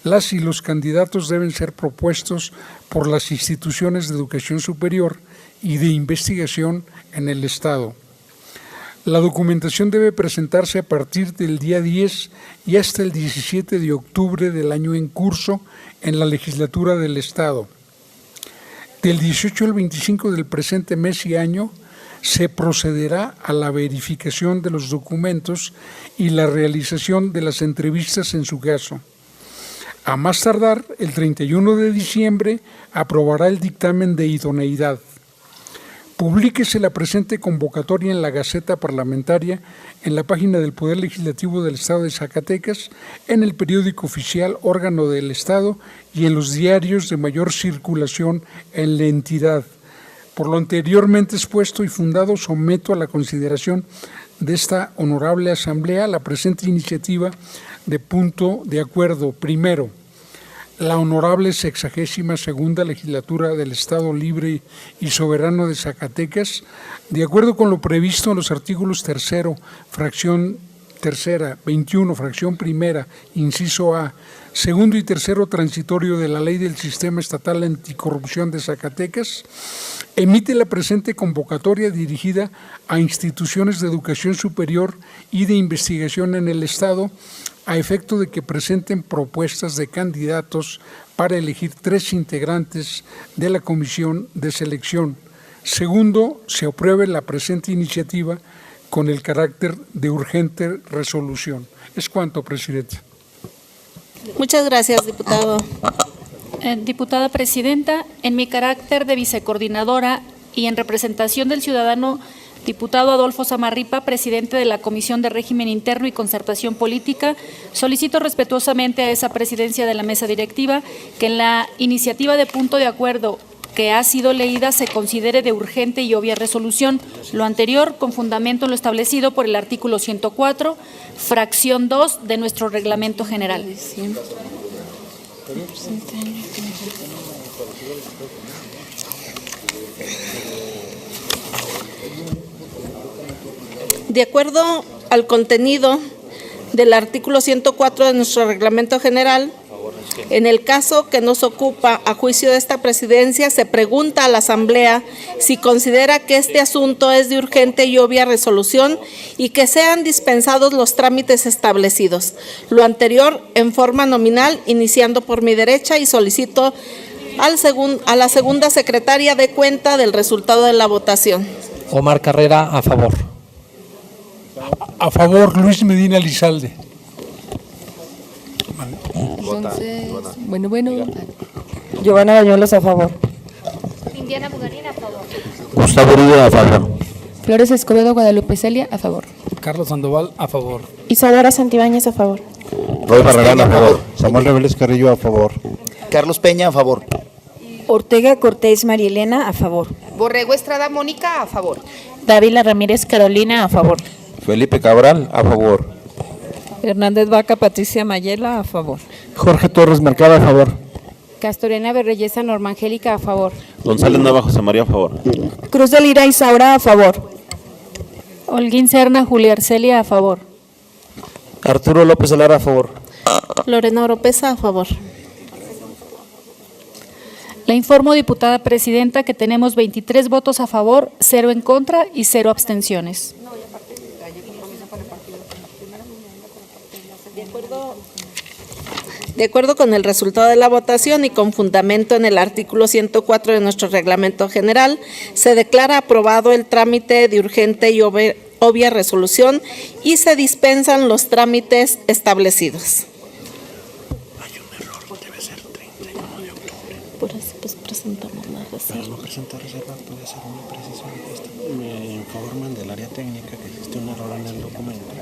Speaker 17: las y los candidatos deben ser propuestos por las instituciones de educación superior y de investigación en el Estado. La documentación debe presentarse a partir del día 10 y hasta el 17 de octubre del año en curso en la legislatura del Estado. Del 18 al 25 del presente mes y año se procederá a la verificación de los documentos y la realización de las entrevistas en su caso. A más tardar, el 31 de diciembre aprobará el dictamen de idoneidad. Publíquese la presente convocatoria en la Gaceta Parlamentaria, en la página del Poder Legislativo del Estado de Zacatecas, en el periódico oficial órgano del Estado y en los diarios de mayor circulación en la entidad. Por lo anteriormente expuesto y fundado, someto a la consideración de esta honorable Asamblea la presente iniciativa de punto de acuerdo. Primero, la honorable 62ª Legislatura del Estado Libre y Soberano de Zacatecas, de acuerdo con lo previsto en los artículos 3º, fracción tercera, 21, fracción primera, inciso A, segundo y tercero transitorio de la Ley del Sistema Estatal Anticorrupción de Zacatecas, emite la presente convocatoria dirigida a instituciones de educación superior y de investigación en el Estado, a efecto de que presenten propuestas de candidatos para elegir 3 integrantes de la comisión de selección. Segundo, se apruebe la presente iniciativa con el carácter de urgente resolución. Es cuanto, Presidenta.
Speaker 2: Muchas gracias, diputado.
Speaker 7: Diputada Presidenta, en mi carácter de vicecoordinadora y en representación del ciudadano diputado Adolfo Samarripa, presidente de la Comisión de Régimen Interno y Concertación Política, solicito respetuosamente a esa presidencia de la mesa directiva que en la iniciativa de punto de acuerdo que ha sido leída se considere de urgente y obvia resolución. Lo anterior con fundamento en lo establecido por el artículo 104, fracción 2 de nuestro reglamento general.
Speaker 2: De acuerdo al contenido del artículo 104 de nuestro reglamento general, en el caso que nos ocupa a juicio de esta presidencia, se pregunta a la Asamblea si considera que este asunto es de urgente y obvia resolución y que sean dispensados los trámites establecidos. Lo anterior en forma nominal, iniciando por mi derecha, y solicito a la segunda secretaria dé cuenta del resultado de la votación.
Speaker 1: Omar Carrera, a favor.
Speaker 17: A favor, Luis Medina Lizalde.
Speaker 18: Entonces, bueno.
Speaker 6: Giovanna Bañuelos, a favor.
Speaker 18: Indiana Bugarín, a favor.
Speaker 16: Gustavo Uribe, a favor.
Speaker 18: Flores Escobedo Guadalupe Celia, a favor.
Speaker 9: Carlos Sandoval, a favor.
Speaker 5: Isadora Santibáñez, a favor.
Speaker 16: Roy Barragán, a favor. Samuel Reveles Carrillo, a favor.
Speaker 14: Carlos Peña, a favor.
Speaker 3: Ortega Cortés María Elena, a favor.
Speaker 15: Borrego Estrada Mónica, a favor.
Speaker 5: Dávila Ramírez Carolina, a favor.
Speaker 16: Felipe Cabral, a favor.
Speaker 3: Hernández Vaca Patricia Mayela, a favor.
Speaker 9: Jorge Torres Mercado, a favor.
Speaker 18: Castorena Berreyesa Norma Angélica, a favor.
Speaker 8: González Nava José María, a favor.
Speaker 6: Cruz de Lira Isaura, a favor.
Speaker 7: Holguín Serna Julia Arcelia, a favor.
Speaker 10: Arturo López Alara, a favor.
Speaker 2: Lorena Oropesa, a favor.
Speaker 7: Le informo, diputada presidenta, que tenemos 23 votos a favor, 0 en contra y 0 abstenciones.
Speaker 2: De acuerdo con el resultado de la votación y con fundamento en el artículo 104 de nuestro reglamento general, se declara aprobado el trámite de urgente y obvia resolución y se dispensan los trámites establecidos.
Speaker 19: Hay un error, debe ser 31 de octubre.
Speaker 2: Por eso pues presentamos la reserva.
Speaker 19: Pero no presentar reserva puede ser una precisión. Me informan del área técnica que existe un error en el documento.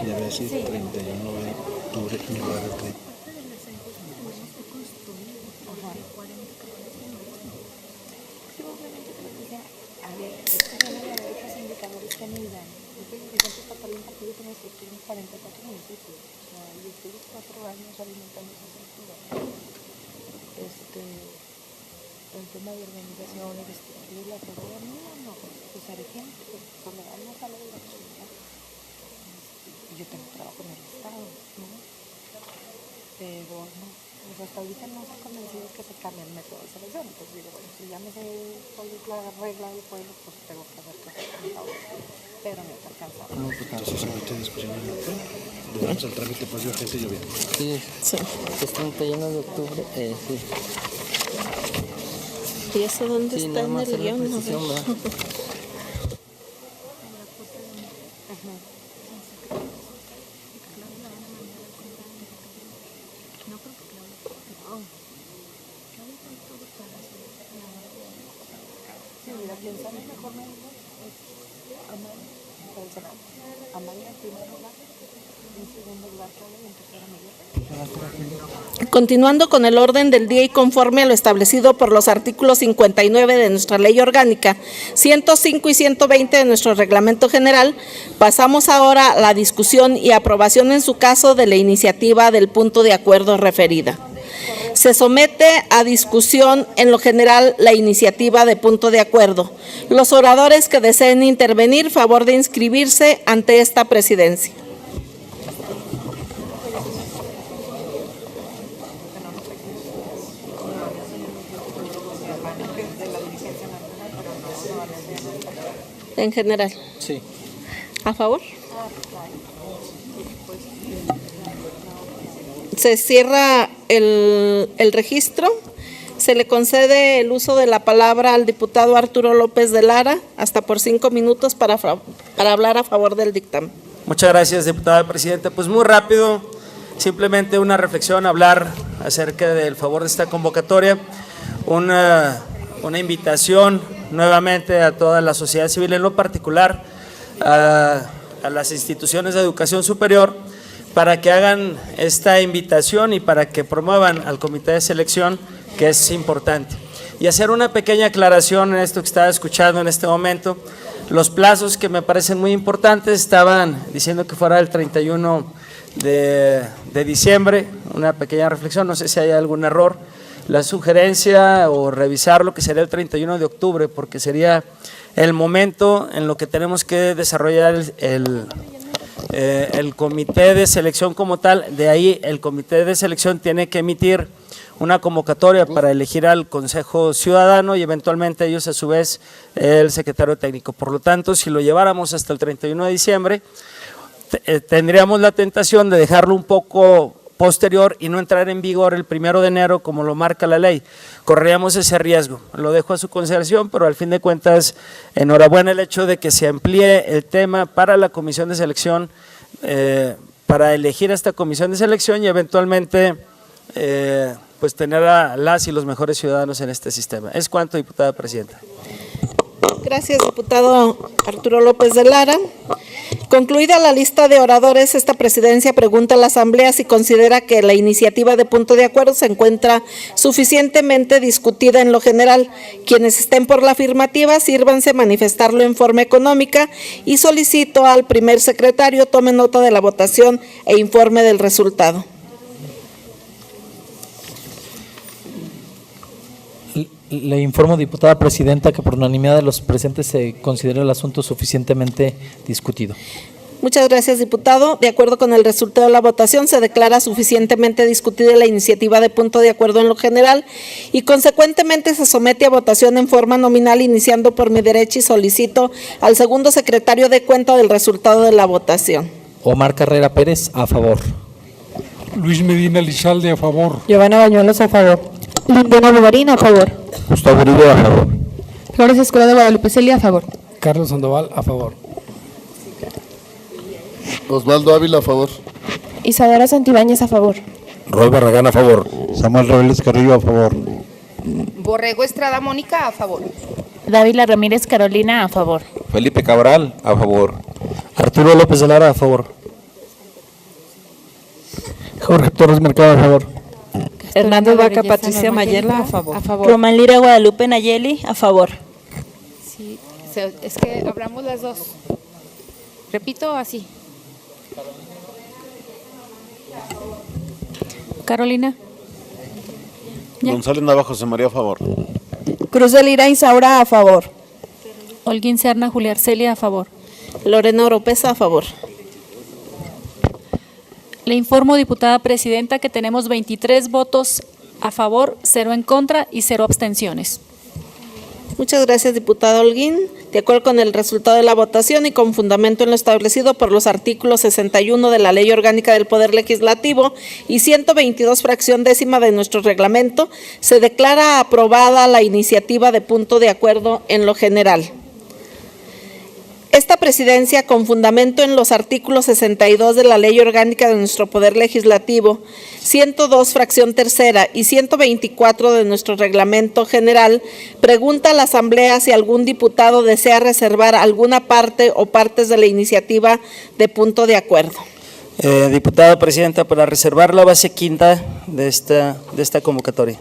Speaker 19: Debe decir 31 de octubre en lugar de 30.
Speaker 20: El tema de organización y de la ciudadanía, no, usar ejemplos, cuando vamos a la elección, yo tengo trabajo en el Estado, ¿no? Pero no, pues hasta ahorita no se ha convencido que se cambie el método de selección, entonces digo, bueno, si ya me sé cuál es la regla del pueblo, pues tengo que hacer cosas, pero no está alcanzado.
Speaker 19: No, pues entonces ahorita discusión en el pleno, durante el trámite pues de urgencia y obvia.
Speaker 1: Sí, es 31 de octubre, sí.
Speaker 2: ¿Y eso dónde está en el guión? No sé. Continuando con el orden del día y conforme a lo establecido por los artículos 59 de nuestra Ley Orgánica, 105 y 120 de nuestro Reglamento General, pasamos ahora a la discusión y aprobación en su caso de la iniciativa del punto de acuerdo referida. Se somete a discusión en lo general la iniciativa de punto de acuerdo. Los oradores que deseen intervenir, favor de inscribirse ante esta presidencia. En general.
Speaker 1: Sí.
Speaker 2: ¿A favor? Se cierra el registro. Se le concede el uso de la palabra al diputado Arturo López de Lara, hasta por 5 minutos para hablar a favor del dictamen.
Speaker 21: Muchas gracias, diputada presidenta. Pues muy rápido, simplemente una reflexión, hablar acerca del favor de esta convocatoria, una invitación nuevamente a toda la sociedad civil, en lo particular a las instituciones de educación superior, para que hagan esta invitación y para que promuevan al comité de selección, que es importante. Y hacer una pequeña aclaración en esto que estaba escuchando en este momento. Los plazos que me parecen muy importantes, estaban diciendo que fuera el 31 de diciembre, una pequeña reflexión, no sé si hay algún error. La sugerencia o revisar lo que sería el 31 de octubre, porque sería el momento en lo que tenemos que desarrollar el comité de selección como tal. De ahí el comité de selección tiene que emitir una convocatoria para elegir al Consejo Ciudadano y eventualmente ellos a su vez el secretario técnico. Por lo tanto, si lo lleváramos hasta el 31 de diciembre, tendríamos la tentación de dejarlo un poco posterior y no entrar en vigor el 1 de enero como lo marca la ley. Correríamos ese riesgo. Lo dejo a su consideración, pero al fin de cuentas, enhorabuena el hecho de que se amplíe el tema para la comisión de selección, para elegir esta comisión de selección y eventualmente pues tener a las y los mejores ciudadanos en este sistema. Es cuanto, diputada presidenta.
Speaker 2: Gracias, diputado Arturo López de Lara. Concluida la lista de oradores, esta presidencia pregunta a la Asamblea si considera que la iniciativa de punto de acuerdo se encuentra suficientemente discutida en lo general. Quienes estén por la afirmativa, sírvanse manifestarlo en forma económica y solicito al primer secretario tome nota de la votación e informe del resultado.
Speaker 1: Le informo, diputada presidenta, que por unanimidad de los presentes se considera el asunto suficientemente discutido.
Speaker 2: Muchas gracias, diputado. De acuerdo con el resultado de la votación, se declara suficientemente discutida la iniciativa de punto de acuerdo en lo general y consecuentemente se somete a votación en forma nominal, iniciando por mi derecha, y solicito al segundo secretario de cuenta del resultado de la votación.
Speaker 1: Omar Carrera Pérez, a favor.
Speaker 17: Luis Medina Lizalde, a favor.
Speaker 6: Giovanna Bañuelos, a favor.
Speaker 3: Lindena Bugarín, a favor.
Speaker 16: Gustavo Uribe, a favor.
Speaker 18: Flores Escobedo Guadalupe Celia, a favor.
Speaker 19: Carlos Sandoval, a favor.
Speaker 11: Osvaldo Ávila, a favor.
Speaker 5: Isadora Santibáñez, a favor.
Speaker 16: Roy Barragán, a favor.
Speaker 13: Samuel Reveles Carrillo, a favor.
Speaker 15: Borrego Estrada Mónica, a favor.
Speaker 18: Dávila Ramírez Carolina, a favor.
Speaker 16: Felipe Cabral, a favor.
Speaker 1: Arturo López de Lara, a favor.
Speaker 19: Jorge Torres Mercado, a favor.
Speaker 18: Hernando Vaca Patricia Mayela, a favor.
Speaker 3: Román Lira Guadalupe Nayeli, a favor.
Speaker 18: Sí, es que hablamos las dos. Repito así. Carolina. Ya.
Speaker 8: González Nava José María, a favor.
Speaker 3: Cruz de Lira Isaura, a favor.
Speaker 18: Holguín Serna Julia Arcelia, a favor.
Speaker 2: Lorena Oropesa, a favor.
Speaker 7: Le informo, diputada presidenta, que tenemos 23 votos a favor, 0 en contra y 0 abstenciones.
Speaker 2: Muchas gracias, diputado Holguín. De acuerdo con el resultado de la votación y con fundamento en lo establecido por los artículos 61 de la Ley Orgánica del Poder Legislativo y 122 fracción décima de nuestro reglamento, se declara aprobada la iniciativa de punto de acuerdo en lo general. Esta presidencia, con fundamento en los artículos 62 de la Ley Orgánica de nuestro Poder Legislativo, 102 fracción tercera y 124 de nuestro Reglamento General, pregunta a la Asamblea si algún diputado desea reservar alguna parte o partes de la iniciativa de punto de acuerdo.
Speaker 21: Diputada presidenta, para reservar la base quinta de esta convocatoria.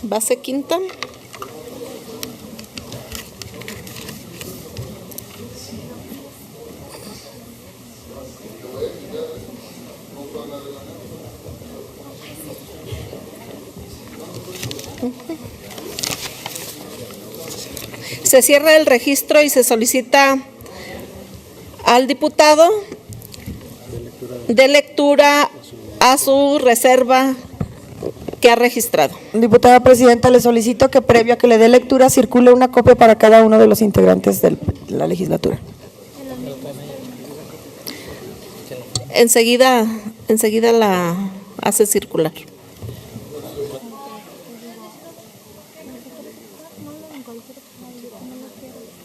Speaker 2: Base quinta. Se cierra el registro y se solicita al diputado de lectura a su reserva que ha registrado.
Speaker 6: Diputada Presidenta, le solicito que previo a que le dé lectura circule una copia para cada uno de los integrantes de la legislatura.
Speaker 2: Enseguida la hace circular.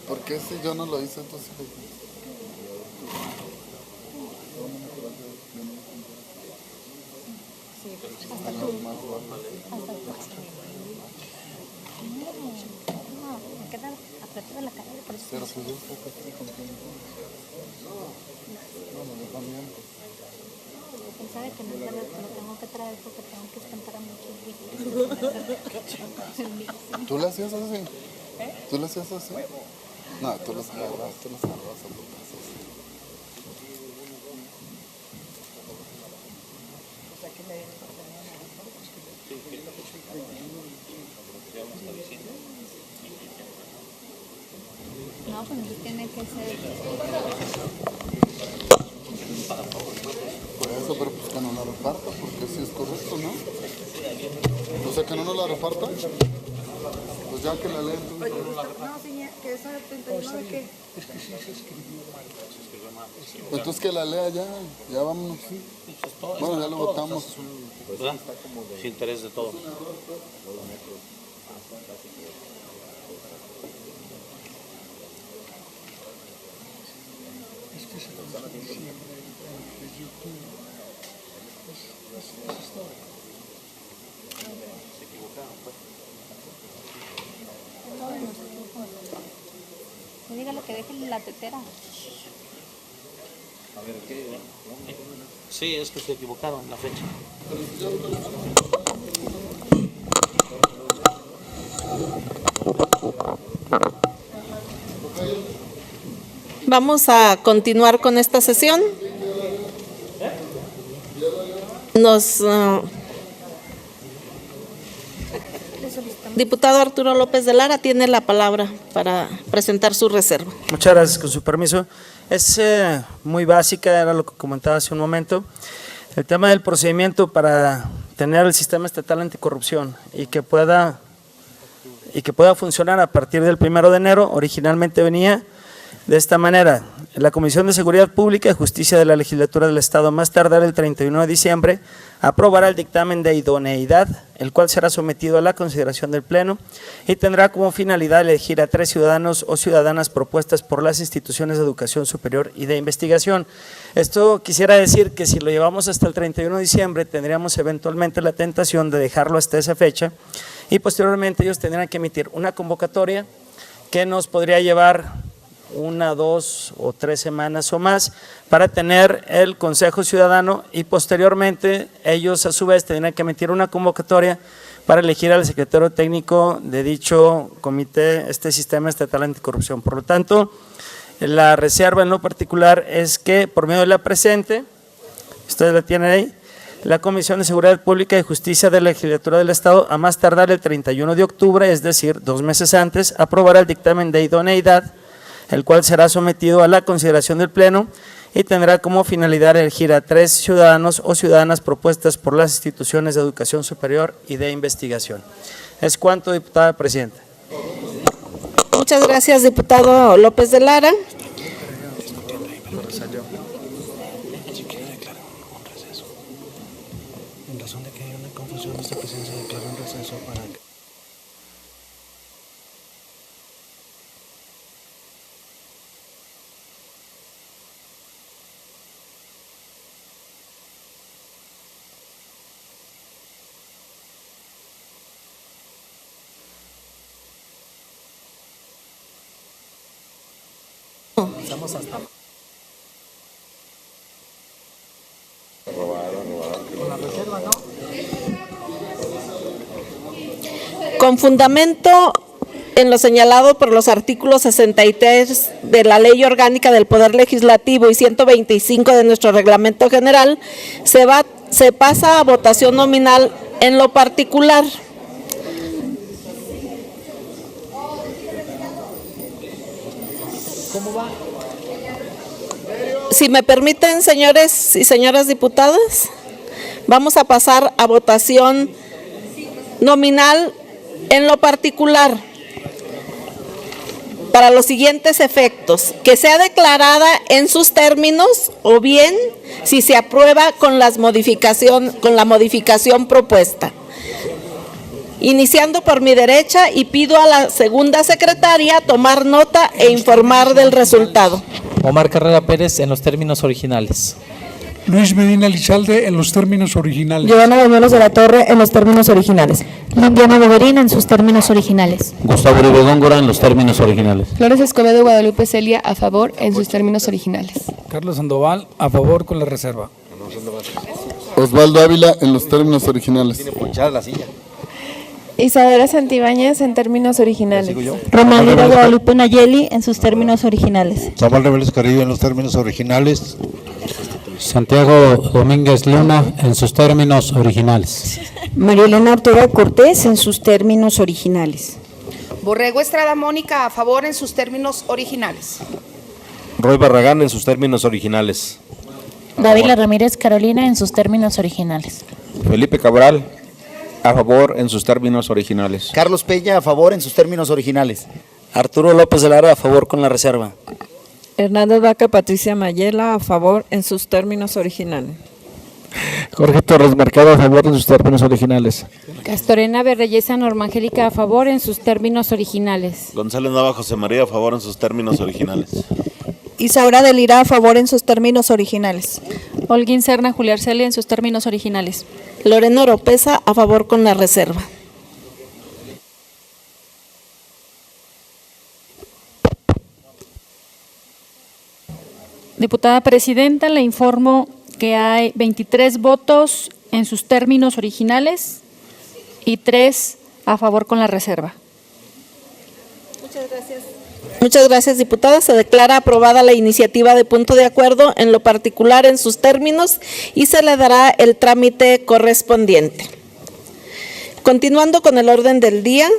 Speaker 11: Porque si yo no lo hice, entonces...
Speaker 20: Sabe que no es verdad que lo tengo que traer porque tengo que espantar a muchos.
Speaker 11: ¿Tú lo hacías así? ¿Tú lo hacías así? No, tú los agarras a putazos.
Speaker 20: No, pues no tiene que ser.
Speaker 11: Por eso, pero pues que no la reparta, porque sí es correcto, ¿no? O sea, que no nos la reparta. Pues ya que la leen.
Speaker 20: No, señor, que eso de 39 que...
Speaker 11: Es que sí se escribió mal. Pues entonces que la lea ya vámonos. Sí. Bueno, ya lo votamos.
Speaker 10: ¿Verdad? Sin interés de todo.
Speaker 17: Es que se lo de diciembre, de YouTube. Eso es todo.
Speaker 10: Se equivocaron, pues.
Speaker 20: No diga lo que deje la tetera.
Speaker 10: A ver, ¿qué? Sí, es que se equivocaron en la fecha.
Speaker 2: Vamos a continuar con esta sesión. Diputado Arturo López de Lara tiene la palabra para presentar su reserva.
Speaker 21: Muchas gracias, con su permiso. Es muy básica, era lo que comentaba hace un momento. El tema del procedimiento para tener el sistema estatal anticorrupción y que pueda funcionar a partir del 1 de enero, originalmente venía de esta manera: la Comisión de Seguridad Pública y Justicia de la Legislatura del Estado, más tardar el 31 de diciembre, aprobará el dictamen de idoneidad, el cual será sometido a la consideración del Pleno y tendrá como finalidad elegir a 3 ciudadanos o ciudadanas propuestas por las instituciones de educación superior y de investigación. Esto quisiera decir que si lo llevamos hasta el 31 de diciembre, tendríamos eventualmente la tentación de dejarlo hasta esa fecha y posteriormente ellos tendrán que emitir una convocatoria que nos podría llevar 1, 2 o 3 semanas o más para tener el Consejo Ciudadano y posteriormente ellos a su vez tendrán que emitir una convocatoria para elegir al secretario técnico de dicho comité, sistema estatal anticorrupción. Por lo tanto, la reserva en lo particular es que por medio de la presente, ustedes la tienen ahí, la Comisión de Seguridad Pública y Justicia de la Legislatura del Estado, a más tardar el 31 de octubre, es decir, 2 meses antes, aprobará el dictamen de idoneidad, el cual será sometido a la consideración del Pleno y tendrá como finalidad elegir a 3 ciudadanos o ciudadanas propuestas por las instituciones de educación superior y de investigación. Es cuanto, diputada Presidenta.
Speaker 2: Muchas gracias, diputado López de Lara.
Speaker 19: En razón de que hay una confusión, esta presidencia declara un receso para que...
Speaker 1: Estamos hasta... Con la reserva, ¿no?
Speaker 2: Con fundamento en lo señalado por los artículos 63 de la Ley Orgánica del Poder Legislativo y 125 de nuestro Reglamento General, se pasa a votación nominal en lo particular. Si me permiten, señores y señoras diputadas, vamos a pasar a votación nominal en lo particular para los siguientes efectos: que sea declarada en sus términos, o bien si se aprueba con la modificación propuesta. Iniciando por mi derecha, y pido a la segunda secretaria tomar nota e informar del resultado.
Speaker 1: Omar Carrera Pérez en los términos originales.
Speaker 17: Luis Medina Lizalde en los términos originales.
Speaker 6: Giovanna Bañuelos de la Torre en los términos originales.
Speaker 12: Lindiana Boverín en sus términos originales.
Speaker 16: Gustavo Uribe Góngora en los términos originales.
Speaker 12: Flores Escobedo Guadalupe Celia a favor en sus términos originales.
Speaker 9: Carlos Sandoval a favor con la reserva.
Speaker 11: Osvaldo Ávila en los términos originales.
Speaker 5: Isadora Santibáñez en términos originales.
Speaker 12: Romalira Guadalupe Nayeli en sus términos originales.
Speaker 13: Samuel Reveles Carrillo en los términos originales.
Speaker 4: Santiago Domínguez Luna en sus términos originales.
Speaker 3: María Elena Ortega Cortés en sus términos originales.
Speaker 15: Borrego Estrada Mónica a favor en sus términos originales.
Speaker 16: Roy Barragán en sus términos originales.
Speaker 12: Dávila Ramírez Carolina en sus términos originales.
Speaker 16: Felipe Cabral a favor en sus términos originales.
Speaker 14: Carlos Peña a favor en sus términos originales.
Speaker 21: Arturo López Lara a favor con la reserva.
Speaker 3: Hernández Vaca Patricia Mayela a favor en sus términos originales.
Speaker 9: Jorge Torres Mercado a favor en sus términos originales.
Speaker 12: Castorena Berreyesa Norma Angélica a favor en sus términos originales.
Speaker 8: González Nava José María a favor en sus términos originales.
Speaker 3: Isaura de Lira a favor en sus términos originales.
Speaker 7: Holguín Serna Julia Arceli en sus términos originales.
Speaker 2: Lorena Oropesa a favor con la reserva.
Speaker 7: Diputada Presidenta, le informo que hay 23 votos en sus términos originales y 3 a favor con la reserva.
Speaker 2: Muchas gracias. Muchas gracias, diputada. Se declara aprobada la iniciativa de punto de acuerdo en lo particular en sus términos y se le dará el trámite correspondiente. Continuando con el orden del día,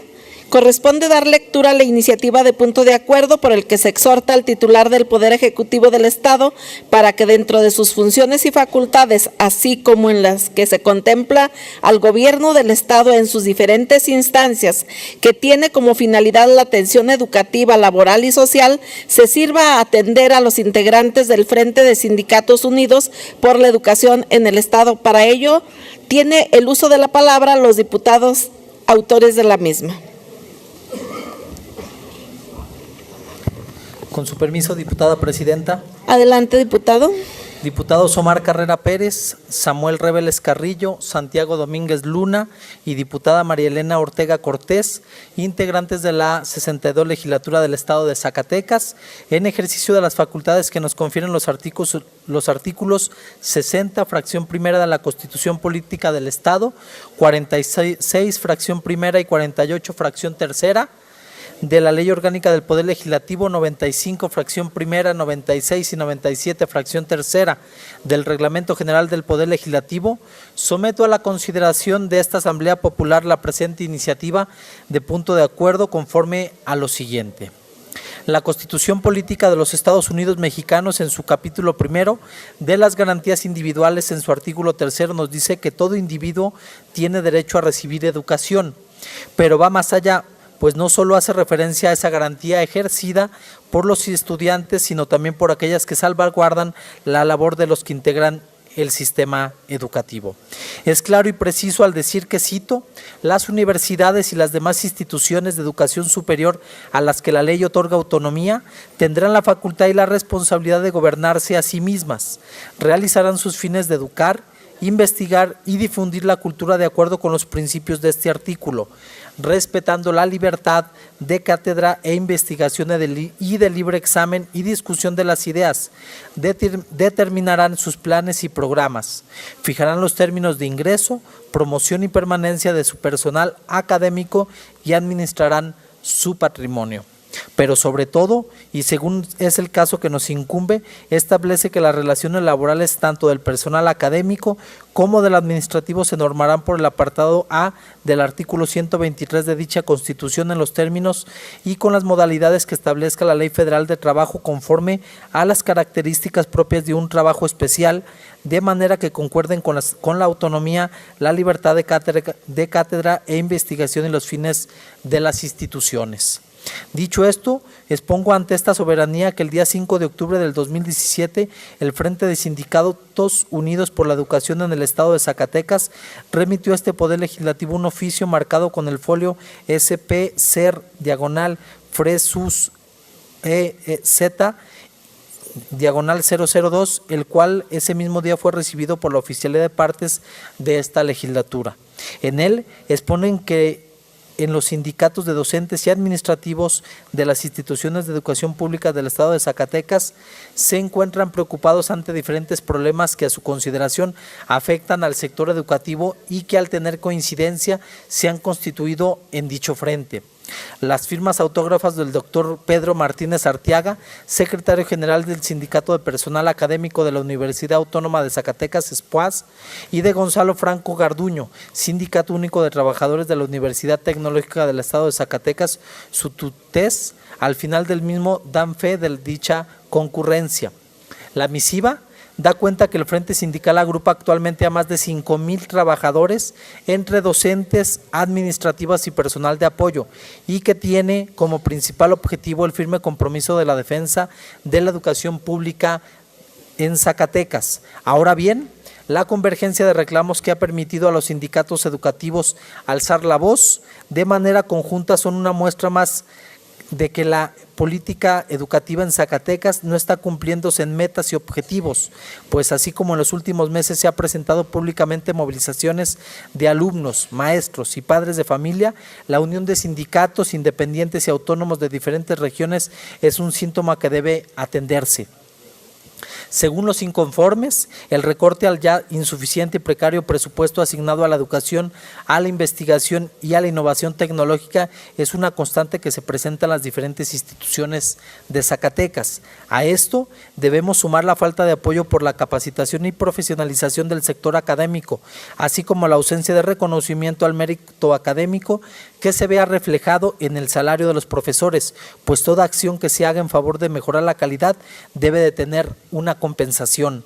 Speaker 2: corresponde dar lectura a la iniciativa de punto de acuerdo por el que se exhorta al titular del Poder Ejecutivo del Estado para que dentro de sus funciones y facultades, así como en las que se contempla al Gobierno del Estado en sus diferentes instancias, que tiene como finalidad la atención educativa, laboral y social, se sirva a atender a los integrantes del Frente de Sindicatos Unidos por la Educación en el Estado. Para ello, tiene el uso de la palabra los diputados autores de la misma.
Speaker 1: Con su permiso, diputada Presidenta.
Speaker 2: Adelante, diputado.
Speaker 1: Diputados Omar Carrera Pérez, Samuel Reveles Carrillo, Santiago Domínguez Luna y diputada María Elena Ortega Cortés, integrantes de la 62 Legislatura del Estado de Zacatecas, en ejercicio de las facultades que nos confieren los artículos 60, fracción primera de la Constitución Política del Estado, 46, fracción primera y 48, fracción tercera, de la Ley Orgánica del Poder Legislativo, 95, fracción primera, 96 y 97, fracción tercera, del Reglamento General del Poder Legislativo, someto a la consideración de esta Asamblea Popular la presente iniciativa de punto de acuerdo conforme a lo siguiente. La Constitución Política de los Estados Unidos Mexicanos, en su capítulo primero de las garantías individuales, en su artículo tercero, nos dice que todo individuo tiene derecho a recibir educación, pero va más allá, pues no solo hace referencia a esa garantía ejercida por los estudiantes, sino también por aquellas que salvaguardan la labor de los que integran el sistema educativo. Es claro y preciso al decir que, cito, las universidades y las demás instituciones de educación superior a las que la ley otorga autonomía tendrán la facultad y la responsabilidad de gobernarse a sí mismas, realizarán sus fines de educar, investigar y difundir la cultura de acuerdo con los principios de este artículo, respetando la libertad de cátedra e investigación y de libre examen y discusión de las ideas, determinarán sus planes y programas, fijarán los términos de ingreso, promoción y permanencia de su personal académico y administrarán su patrimonio. pero sobre todo, y según es el caso que nos incumbe, establece que las relaciones laborales tanto del personal académico como del administrativo se normarán por el apartado A del artículo 123 de dicha Constitución en los términos y con las modalidades que establezca la Ley Federal de Trabajo conforme a las características propias de un trabajo especial, de manera que concuerden con la autonomía, la libertad de cátedra e investigación y los fines de las instituciones. Dicho esto, expongo ante esta soberanía que el día 5 de octubre del 2017, el Frente de Sindicatos Unidos por la Educación en el Estado de Zacatecas remitió a este Poder Legislativo un oficio marcado con el folio SP-SER/FRESUS Z /002, el cual ese mismo día fue recibido por la oficialidad de partes de esta legislatura. En él exponen que en los sindicatos de docentes y administrativos de las instituciones de educación pública del Estado de Zacatecas se encuentran preocupados ante diferentes problemas que a su consideración afectan al sector educativo y que al tener coincidencia se han constituido en dicho frente. Las firmas autógrafas del doctor Pedro Martínez Arteaga, secretario general del Sindicato de Personal Académico de la Universidad Autónoma de Zacatecas, SPUAS, y de Gonzalo Franco Garduño, Sindicato Único de Trabajadores de la Universidad Tecnológica del Estado de Zacatecas, su TUTES, al final del mismo dan fe de dicha concurrencia. La misiva da cuenta que el Frente Sindical agrupa actualmente a más de 5,000 trabajadores entre docentes, administrativas y personal de apoyo y que tiene como principal objetivo el firme compromiso de la defensa de la educación pública en Zacatecas. Ahora bien, la convergencia de reclamos que ha permitido a los sindicatos educativos alzar la voz de manera conjunta son una muestra más de que la política educativa en Zacatecas no está cumpliéndose en metas y objetivos, pues así como en los últimos meses se ha presentado públicamente movilizaciones de alumnos, maestros y padres de familia, la unión de sindicatos independientes y autónomos de diferentes regiones es un síntoma que debe atenderse. Según los inconformes, el recorte al ya insuficiente y precario presupuesto asignado a la educación, a la investigación y a la innovación tecnológica es una constante que se presenta en las diferentes instituciones de Zacatecas. A esto debemos sumar la falta de apoyo por la capacitación y profesionalización del sector académico, así como la ausencia de reconocimiento al mérito académico que se vea reflejado en el salario de los profesores, pues toda acción que se haga en favor de mejorar la calidad debe de tener una compensación.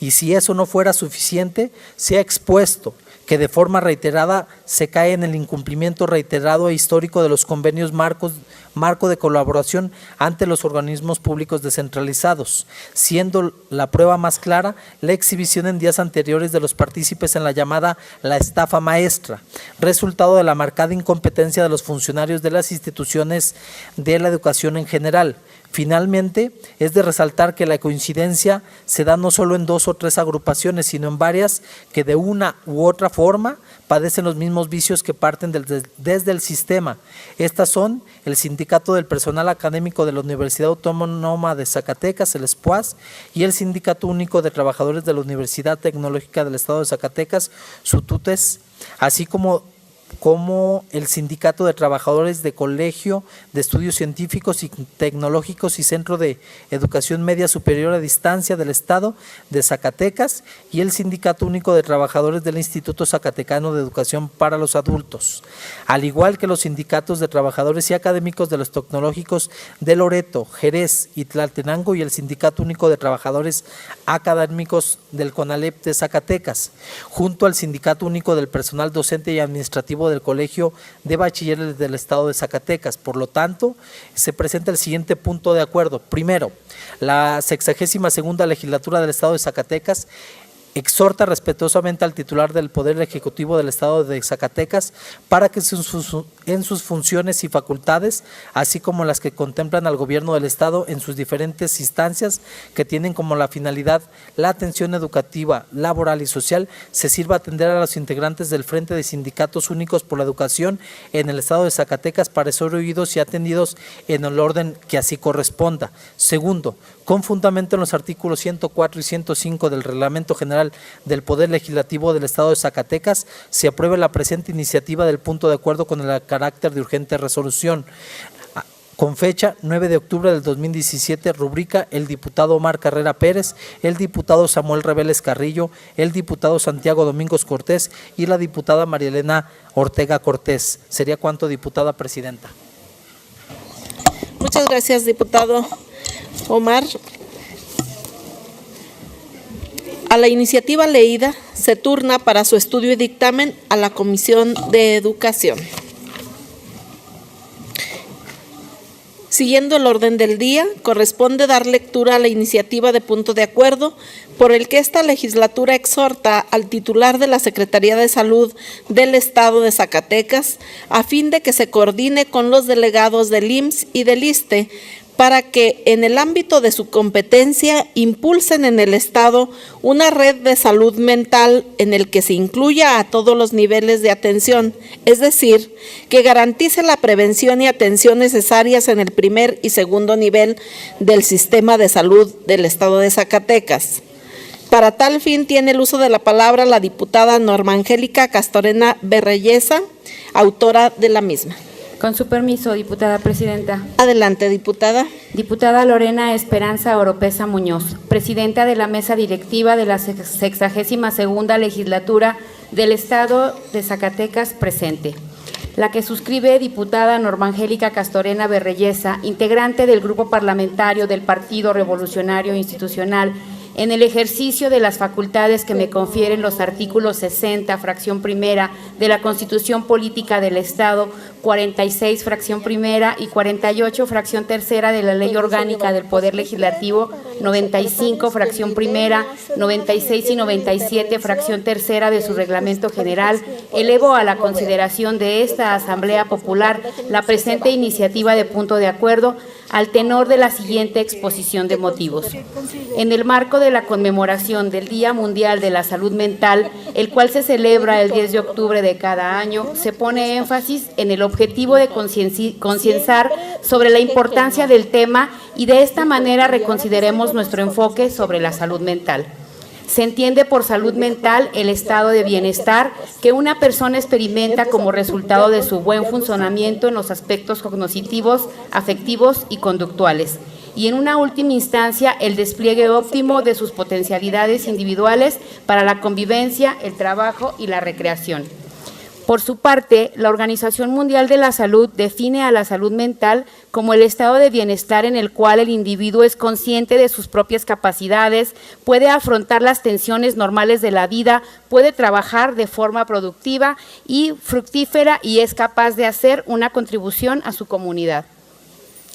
Speaker 1: Y si eso no fuera suficiente, se ha expuesto que de forma reiterada se cae en el incumplimiento reiterado e histórico de los convenios marco de colaboración ante los organismos públicos descentralizados, siendo la prueba más clara la exhibición en días anteriores de los partícipes en la llamada la estafa maestra, resultado de la marcada incompetencia de los funcionarios de las instituciones de la educación en general. Finalmente, es de resaltar que la coincidencia se da no solo en 2 o 3 agrupaciones, sino en varias que de una u otra forma padecen los mismos vicios que parten desde el sistema. Estas son el Sindicato del Personal Académico de la Universidad Autónoma de Zacatecas, el SPUAS, y el Sindicato Único de Trabajadores de la Universidad Tecnológica del Estado de Zacatecas, su TUTES, así como el Sindicato de Trabajadores de Colegio de Estudios Científicos y Tecnológicos y Centro de Educación Media Superior a Distancia del Estado de Zacatecas y el Sindicato Único de Trabajadores del Instituto Zacatecano de Educación para los Adultos, al igual que los sindicatos de trabajadores y académicos de los tecnológicos de Loreto, Jerez y Tlaltenango y el Sindicato Único de Trabajadores Académicos del CONALEP de Zacatecas, junto al Sindicato Único del Personal Docente y Administrativo del Colegio de Bachilleres del Estado de Zacatecas. Por lo tanto, se presenta el siguiente punto de acuerdo. Primero, la 62ª Legislatura del Estado de Zacatecas exhorta respetuosamente al titular del Poder Ejecutivo del Estado de Zacatecas para que en sus funciones y facultades, así como las que contemplan al Gobierno del Estado en sus diferentes instancias que tienen como la finalidad la atención educativa, laboral y social, se sirva atender a los integrantes del Frente de Sindicatos Únicos por la Educación en el Estado de Zacatecas para ser oídos y atendidos en el orden que así corresponda. Segundo, con fundamento en los artículos 104 y 105 del Reglamento General del Poder Legislativo del Estado de Zacatecas, se apruebe la presente iniciativa del punto de acuerdo con el carácter de urgente resolución. con fecha 9 de octubre del 2017, rubrica el diputado Omar Carrera Pérez, el diputado Samuel Reveles Carrillo, el diputado Santiago Domingos Cortés y la diputada María Elena Ortega Cortés. ¿Sería cuánto, diputada presidenta?
Speaker 2: Muchas gracias, diputado Omar. A la iniciativa leída se turna para su estudio y dictamen a la Comisión de Educación. Siguiendo el orden del día, corresponde dar lectura a la iniciativa de punto de acuerdo por el que esta legislatura exhorta al titular de la Secretaría de Salud del Estado de Zacatecas a fin de que se coordine con los delegados del IMSS y del ISSSTE para que en el ámbito de su competencia impulsen en el Estado una red de salud mental en el que se incluya a todos los niveles de atención, es decir, que garantice la prevención y atención necesarias en el primer y segundo nivel del sistema de salud del Estado de Zacatecas. Para tal fin tiene el uso de la palabra la diputada Norma Angélica Castorena Berreyesa, autora de la misma.
Speaker 12: Con su permiso, diputada presidenta.
Speaker 2: Adelante, diputada.
Speaker 12: Diputada Lorena Esperanza Oropesa Muñoz, presidenta de la mesa directiva de la 62ª legislatura del Estado de Zacatecas presente. La que suscribe diputada Norma Angélica Castorena Berreyesa, integrante del grupo parlamentario del Partido Revolucionario Institucional, en el ejercicio de las facultades que me confieren los artículos 60, fracción primera, de la Constitución Política del Estado, 46, fracción primera, y 48, fracción tercera de la Ley Orgánica del Poder Legislativo, 95, fracción primera, 96 y 97, fracción tercera de su Reglamento General, elevo a la consideración de esta Asamblea Popular la presente iniciativa de punto de acuerdo al tenor de la siguiente exposición de motivos. En el marco de la conmemoración del Día Mundial de la Salud Mental, el cual se celebra el 10 de octubre de cada año, se pone énfasis en el objetivo de concienciar sobre la importancia del tema y de esta manera reconsideremos nuestro enfoque sobre la salud mental. Se entiende por salud mental el estado de bienestar que una persona experimenta como resultado de su buen funcionamiento en los aspectos cognitivos, afectivos y conductuales, y en una última instancia el despliegue óptimo de sus potencialidades individuales para la convivencia, el trabajo y la recreación. Por su parte, la Organización Mundial de la Salud define a la salud mental como el estado de bienestar en el cual el individuo es consciente de sus propias capacidades, puede afrontar las tensiones normales de la vida, puede trabajar de forma productiva y fructífera y es capaz de hacer una contribución a su comunidad.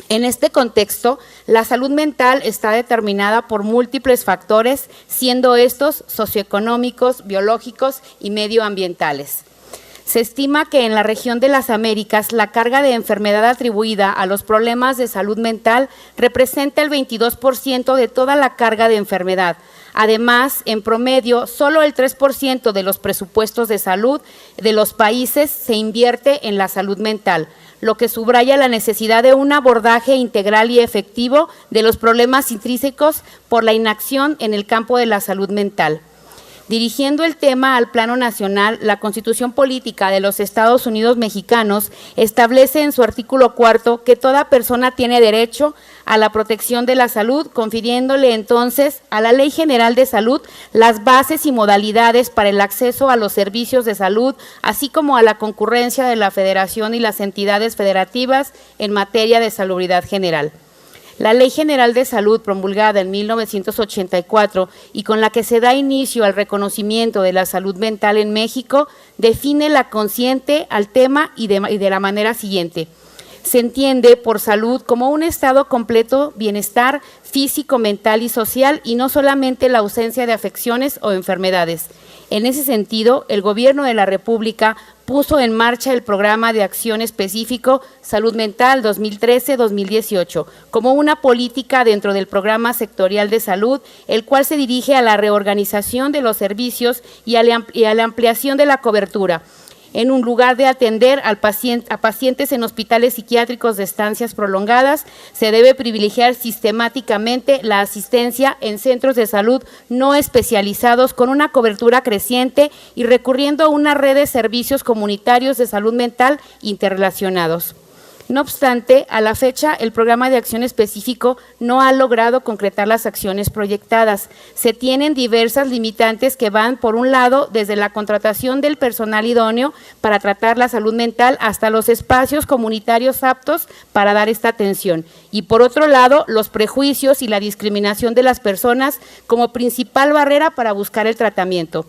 Speaker 12: En este contexto, la salud mental está determinada por múltiples factores, siendo estos socioeconómicos, biológicos y medioambientales. Se estima que en la región de las Américas la carga de enfermedad atribuida a los problemas de salud mental representa el 22% de toda la carga de enfermedad. Además, en promedio, solo el 3% de los presupuestos de salud de los países se invierte en la salud mental, lo que subraya la necesidad de un abordaje integral y efectivo de los problemas intrínsecos por la inacción en el campo de la salud mental. Dirigiendo el tema al plano nacional, la Constitución Política de los Estados Unidos Mexicanos establece en su artículo 4 que toda persona tiene derecho a la protección de la salud, confiriéndole entonces a la Ley General de Salud las bases y modalidades para el acceso a los servicios de salud, así como a la concurrencia de la Federación y las entidades federativas en materia de salubridad general. La Ley General de Salud, promulgada en 1984 y con la que se da inicio al reconocimiento de la salud mental en México, define la consciente al tema y de la manera siguiente. Se entiende por salud como un estado completo bienestar físico, mental y social, y no solamente la ausencia de afecciones o enfermedades. En ese sentido, el Gobierno de la República puso en marcha el programa de acción específico Salud Mental 2013-2018 como una política dentro del programa sectorial de salud, el cual se dirige a la reorganización de los servicios y a la ampliación de la cobertura. En un lugar de atender a pacientes en hospitales psiquiátricos de estancias prolongadas, se debe privilegiar sistemáticamente la asistencia en centros de salud no especializados con una cobertura creciente y recurriendo a una red de servicios comunitarios de salud mental interrelacionados. No obstante, a la fecha, el programa de acción específico no ha logrado concretar las acciones proyectadas. Se tienen diversas limitantes que van, por un lado, desde la contratación del personal idóneo para tratar la salud mental hasta los espacios comunitarios aptos para dar esta atención. Y por otro lado, los prejuicios y la discriminación de las personas como principal barrera para buscar el tratamiento.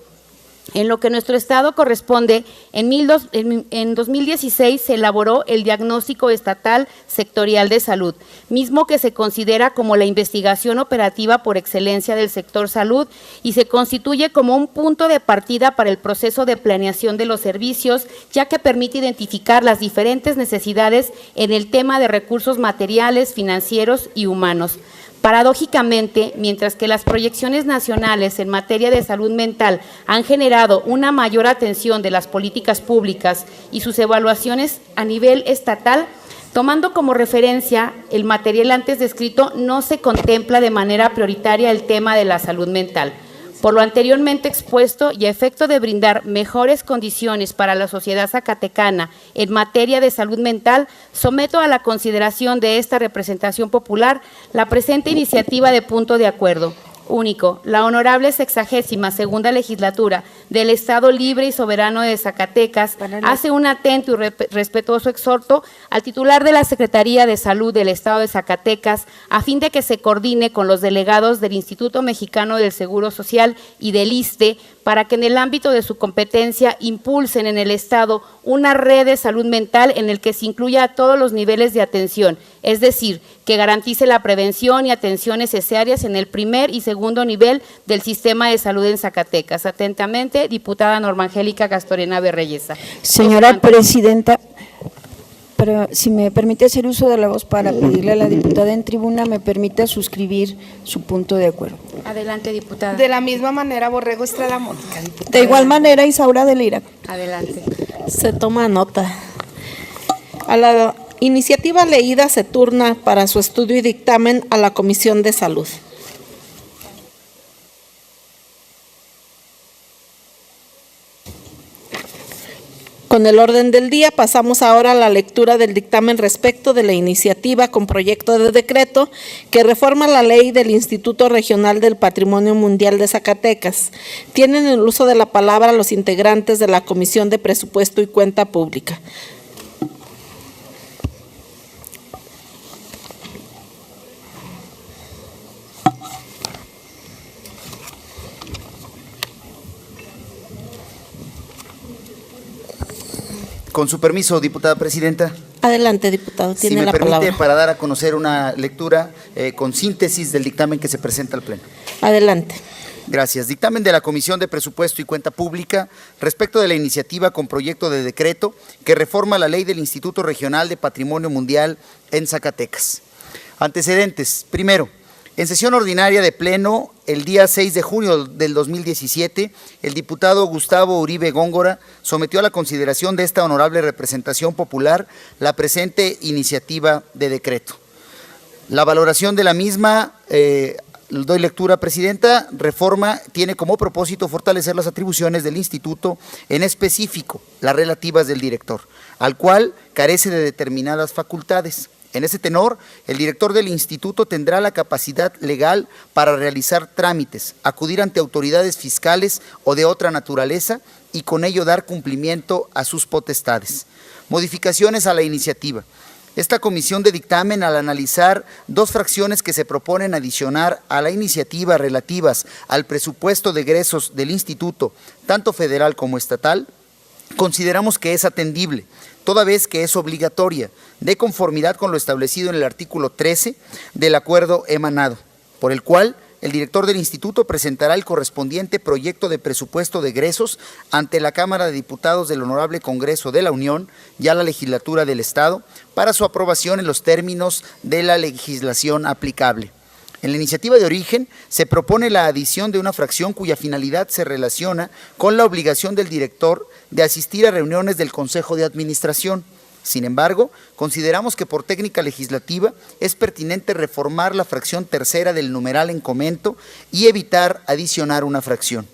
Speaker 12: En lo que nuestro Estado corresponde, en 2016 se elaboró el Diagnóstico Estatal Sectorial de Salud, mismo que se considera como la investigación operativa por excelencia del sector salud y se constituye como un punto de partida para el proceso de planeación de los servicios, ya que permite identificar las diferentes necesidades en el tema de recursos materiales, financieros y humanos. Paradójicamente, mientras que las proyecciones nacionales en materia de salud mental han generado una mayor atención de las políticas públicas y sus evaluaciones a nivel estatal, tomando como referencia el material antes descrito, no se contempla de manera prioritaria el tema de la salud mental. Por lo anteriormente expuesto y a efecto de brindar mejores condiciones para la sociedad zacatecana en materia de salud mental, someto a la consideración de esta representación popular la presente iniciativa de punto de acuerdo. Único, la honorable 62ª legislatura del Estado Libre y Soberano de Zacatecas hace un atento y respetuoso exhorto al titular de la Secretaría de Salud del Estado de Zacatecas a fin de que se coordine con los delegados del Instituto Mexicano del Seguro Social y del ISSSTE para que en el ámbito de su competencia impulsen en el Estado una red de salud mental en el que se incluya a todos los niveles de atención, es decir, que garantice la prevención y atención necesarias en el primer y segundo nivel del sistema de salud en Zacatecas. Atentamente, diputada Norma Angélica Castorena Berreyesa.
Speaker 3: Señora Presidenta, pero si me permite hacer uso de la voz para pedirle a la diputada en tribuna, me permita suscribir su punto de acuerdo.
Speaker 12: Adelante, diputada.
Speaker 15: De la misma manera, Borrego Estrada Mónica.
Speaker 6: De igual manera, Isaura del Irac.
Speaker 12: Adelante.
Speaker 2: Se toma nota. A la iniciativa leída se turna para su estudio y dictamen a la Comisión de Salud. Con el orden del día pasamos ahora a la lectura del dictamen respecto de la iniciativa con proyecto de decreto que reforma la ley del Instituto Regional del Patrimonio Mundial de Zacatecas. Tienen el uso de la palabra los integrantes de la Comisión de Presupuesto y Cuenta Pública.
Speaker 14: Con su permiso, diputada presidenta.
Speaker 2: Adelante, diputado, tiene la palabra.
Speaker 14: Si me permite, para dar a conocer una lectura con síntesis del dictamen que se presenta al Pleno.
Speaker 2: Adelante.
Speaker 14: Gracias. Dictamen de la Comisión de Presupuesto y Cuenta Pública respecto de la iniciativa con proyecto de decreto que reforma la ley del Instituto Regional de Patrimonio Mundial en Zacatecas. Antecedentes. Primero, en sesión ordinaria de Pleno, el día 6 de junio del 2017, el diputado Gustavo Uribe Góngora sometió a la consideración de esta honorable representación popular la presente iniciativa de decreto. La valoración de la misma, doy lectura, Presidenta, reforma tiene como propósito fortalecer las atribuciones del Instituto, en específico las relativas del director, al cual carece de determinadas facultades. En ese tenor, el director del instituto tendrá la capacidad legal para realizar trámites, acudir ante autoridades fiscales o de otra naturaleza y con ello dar cumplimiento a sus potestades. Modificaciones a la iniciativa. Esta comisión de dictamen, al analizar dos fracciones que se proponen adicionar a la iniciativa relativas al presupuesto de egresos del instituto, tanto federal como estatal, consideramos que es atendible, toda vez que es obligatoria, de conformidad con lo establecido en el artículo 13 del acuerdo emanado, por el cual el director del instituto presentará el correspondiente proyecto de presupuesto de egresos ante la Cámara de Diputados del Honorable Congreso de la Unión y a la Legislatura del Estado para su aprobación en los términos de la legislación aplicable. En la iniciativa de origen se propone la adición de una fracción cuya finalidad se relaciona con la obligación del director de asistir a reuniones del Consejo de Administración. Sin embargo, consideramos que por técnica legislativa es pertinente reformar la fracción tercera del numeral en comento y evitar adicionar una fracción.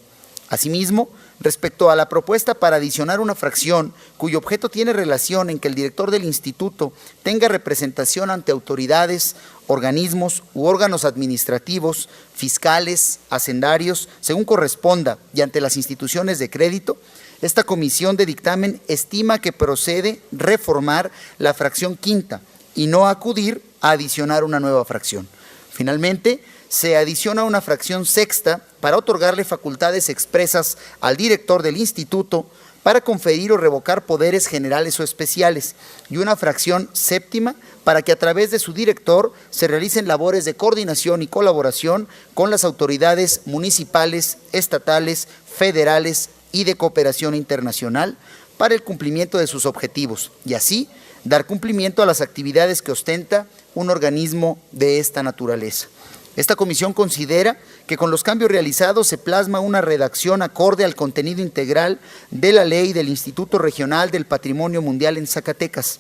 Speaker 14: Asimismo, Respecto a la propuesta para adicionar una fracción cuyo objeto tiene relación en que el director del instituto tenga representación ante autoridades, organismos u órganos administrativos, fiscales, hacendarios, según corresponda, y ante las instituciones de crédito, esta comisión de dictamen estima que procede reformar la fracción quinta y no acudir a adicionar una nueva fracción. Finalmente, se adiciona una fracción sexta para otorgarle facultades expresas al director del instituto para conferir o revocar poderes generales o especiales, y una fracción séptima para que a través de su director se realicen labores de coordinación y colaboración con las autoridades municipales, estatales, federales y de cooperación internacional para el cumplimiento de sus objetivos, y así dar cumplimiento a las actividades que ostenta un organismo de esta naturaleza. Esta comisión considera que con los cambios realizados se plasma una redacción acorde al contenido integral de la ley del Instituto Regional del Patrimonio Mundial en Zacatecas,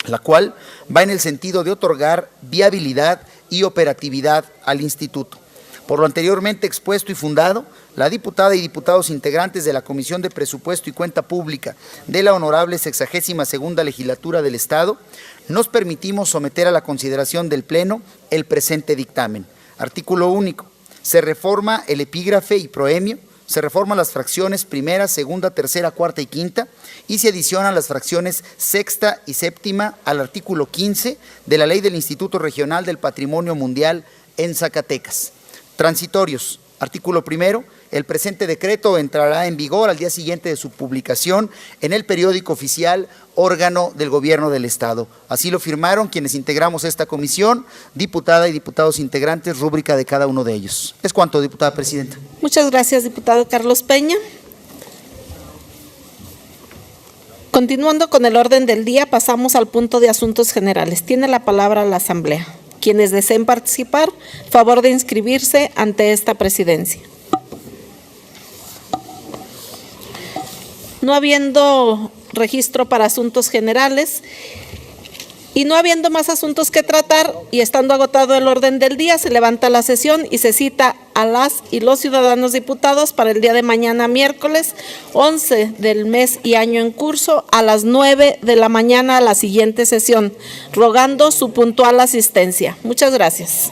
Speaker 14: la cual va en el sentido de otorgar viabilidad y operatividad al instituto. Por lo anteriormente expuesto y fundado, la diputada y diputados integrantes de la Comisión de Presupuesto y Cuenta Pública de la Honorable 62ª Legislatura del Estado, nos permitimos someter a la consideración del Pleno el presente dictamen. Artículo único. Se reforma el epígrafe y proemio, se reforman las fracciones primera, segunda, tercera, cuarta y quinta, y se adicionan las fracciones sexta y séptima al artículo 15 de la Ley del Instituto Regional del Patrimonio Mundial en Zacatecas. Transitorios. Artículo primero. El presente decreto entrará en vigor al día siguiente de su publicación en el periódico oficial, órgano del Gobierno del Estado. Así lo firmaron quienes integramos esta comisión, diputada y diputados integrantes, rúbrica de cada uno de ellos. Es cuanto, diputada presidenta.
Speaker 2: Muchas gracias, diputado Carlos Peña. Continuando con el orden del día, pasamos al punto de asuntos generales. Tiene la palabra la Asamblea. Quienes deseen participar, favor de inscribirse ante esta presidencia. No habiendo registro para asuntos generales y no habiendo más asuntos que tratar y estando agotado el orden del día, se levanta la sesión y se cita a las y los ciudadanos diputados para el día de mañana, miércoles 11 del mes y año en curso, a las 9 de la mañana a la siguiente sesión, rogando su puntual asistencia. Muchas gracias.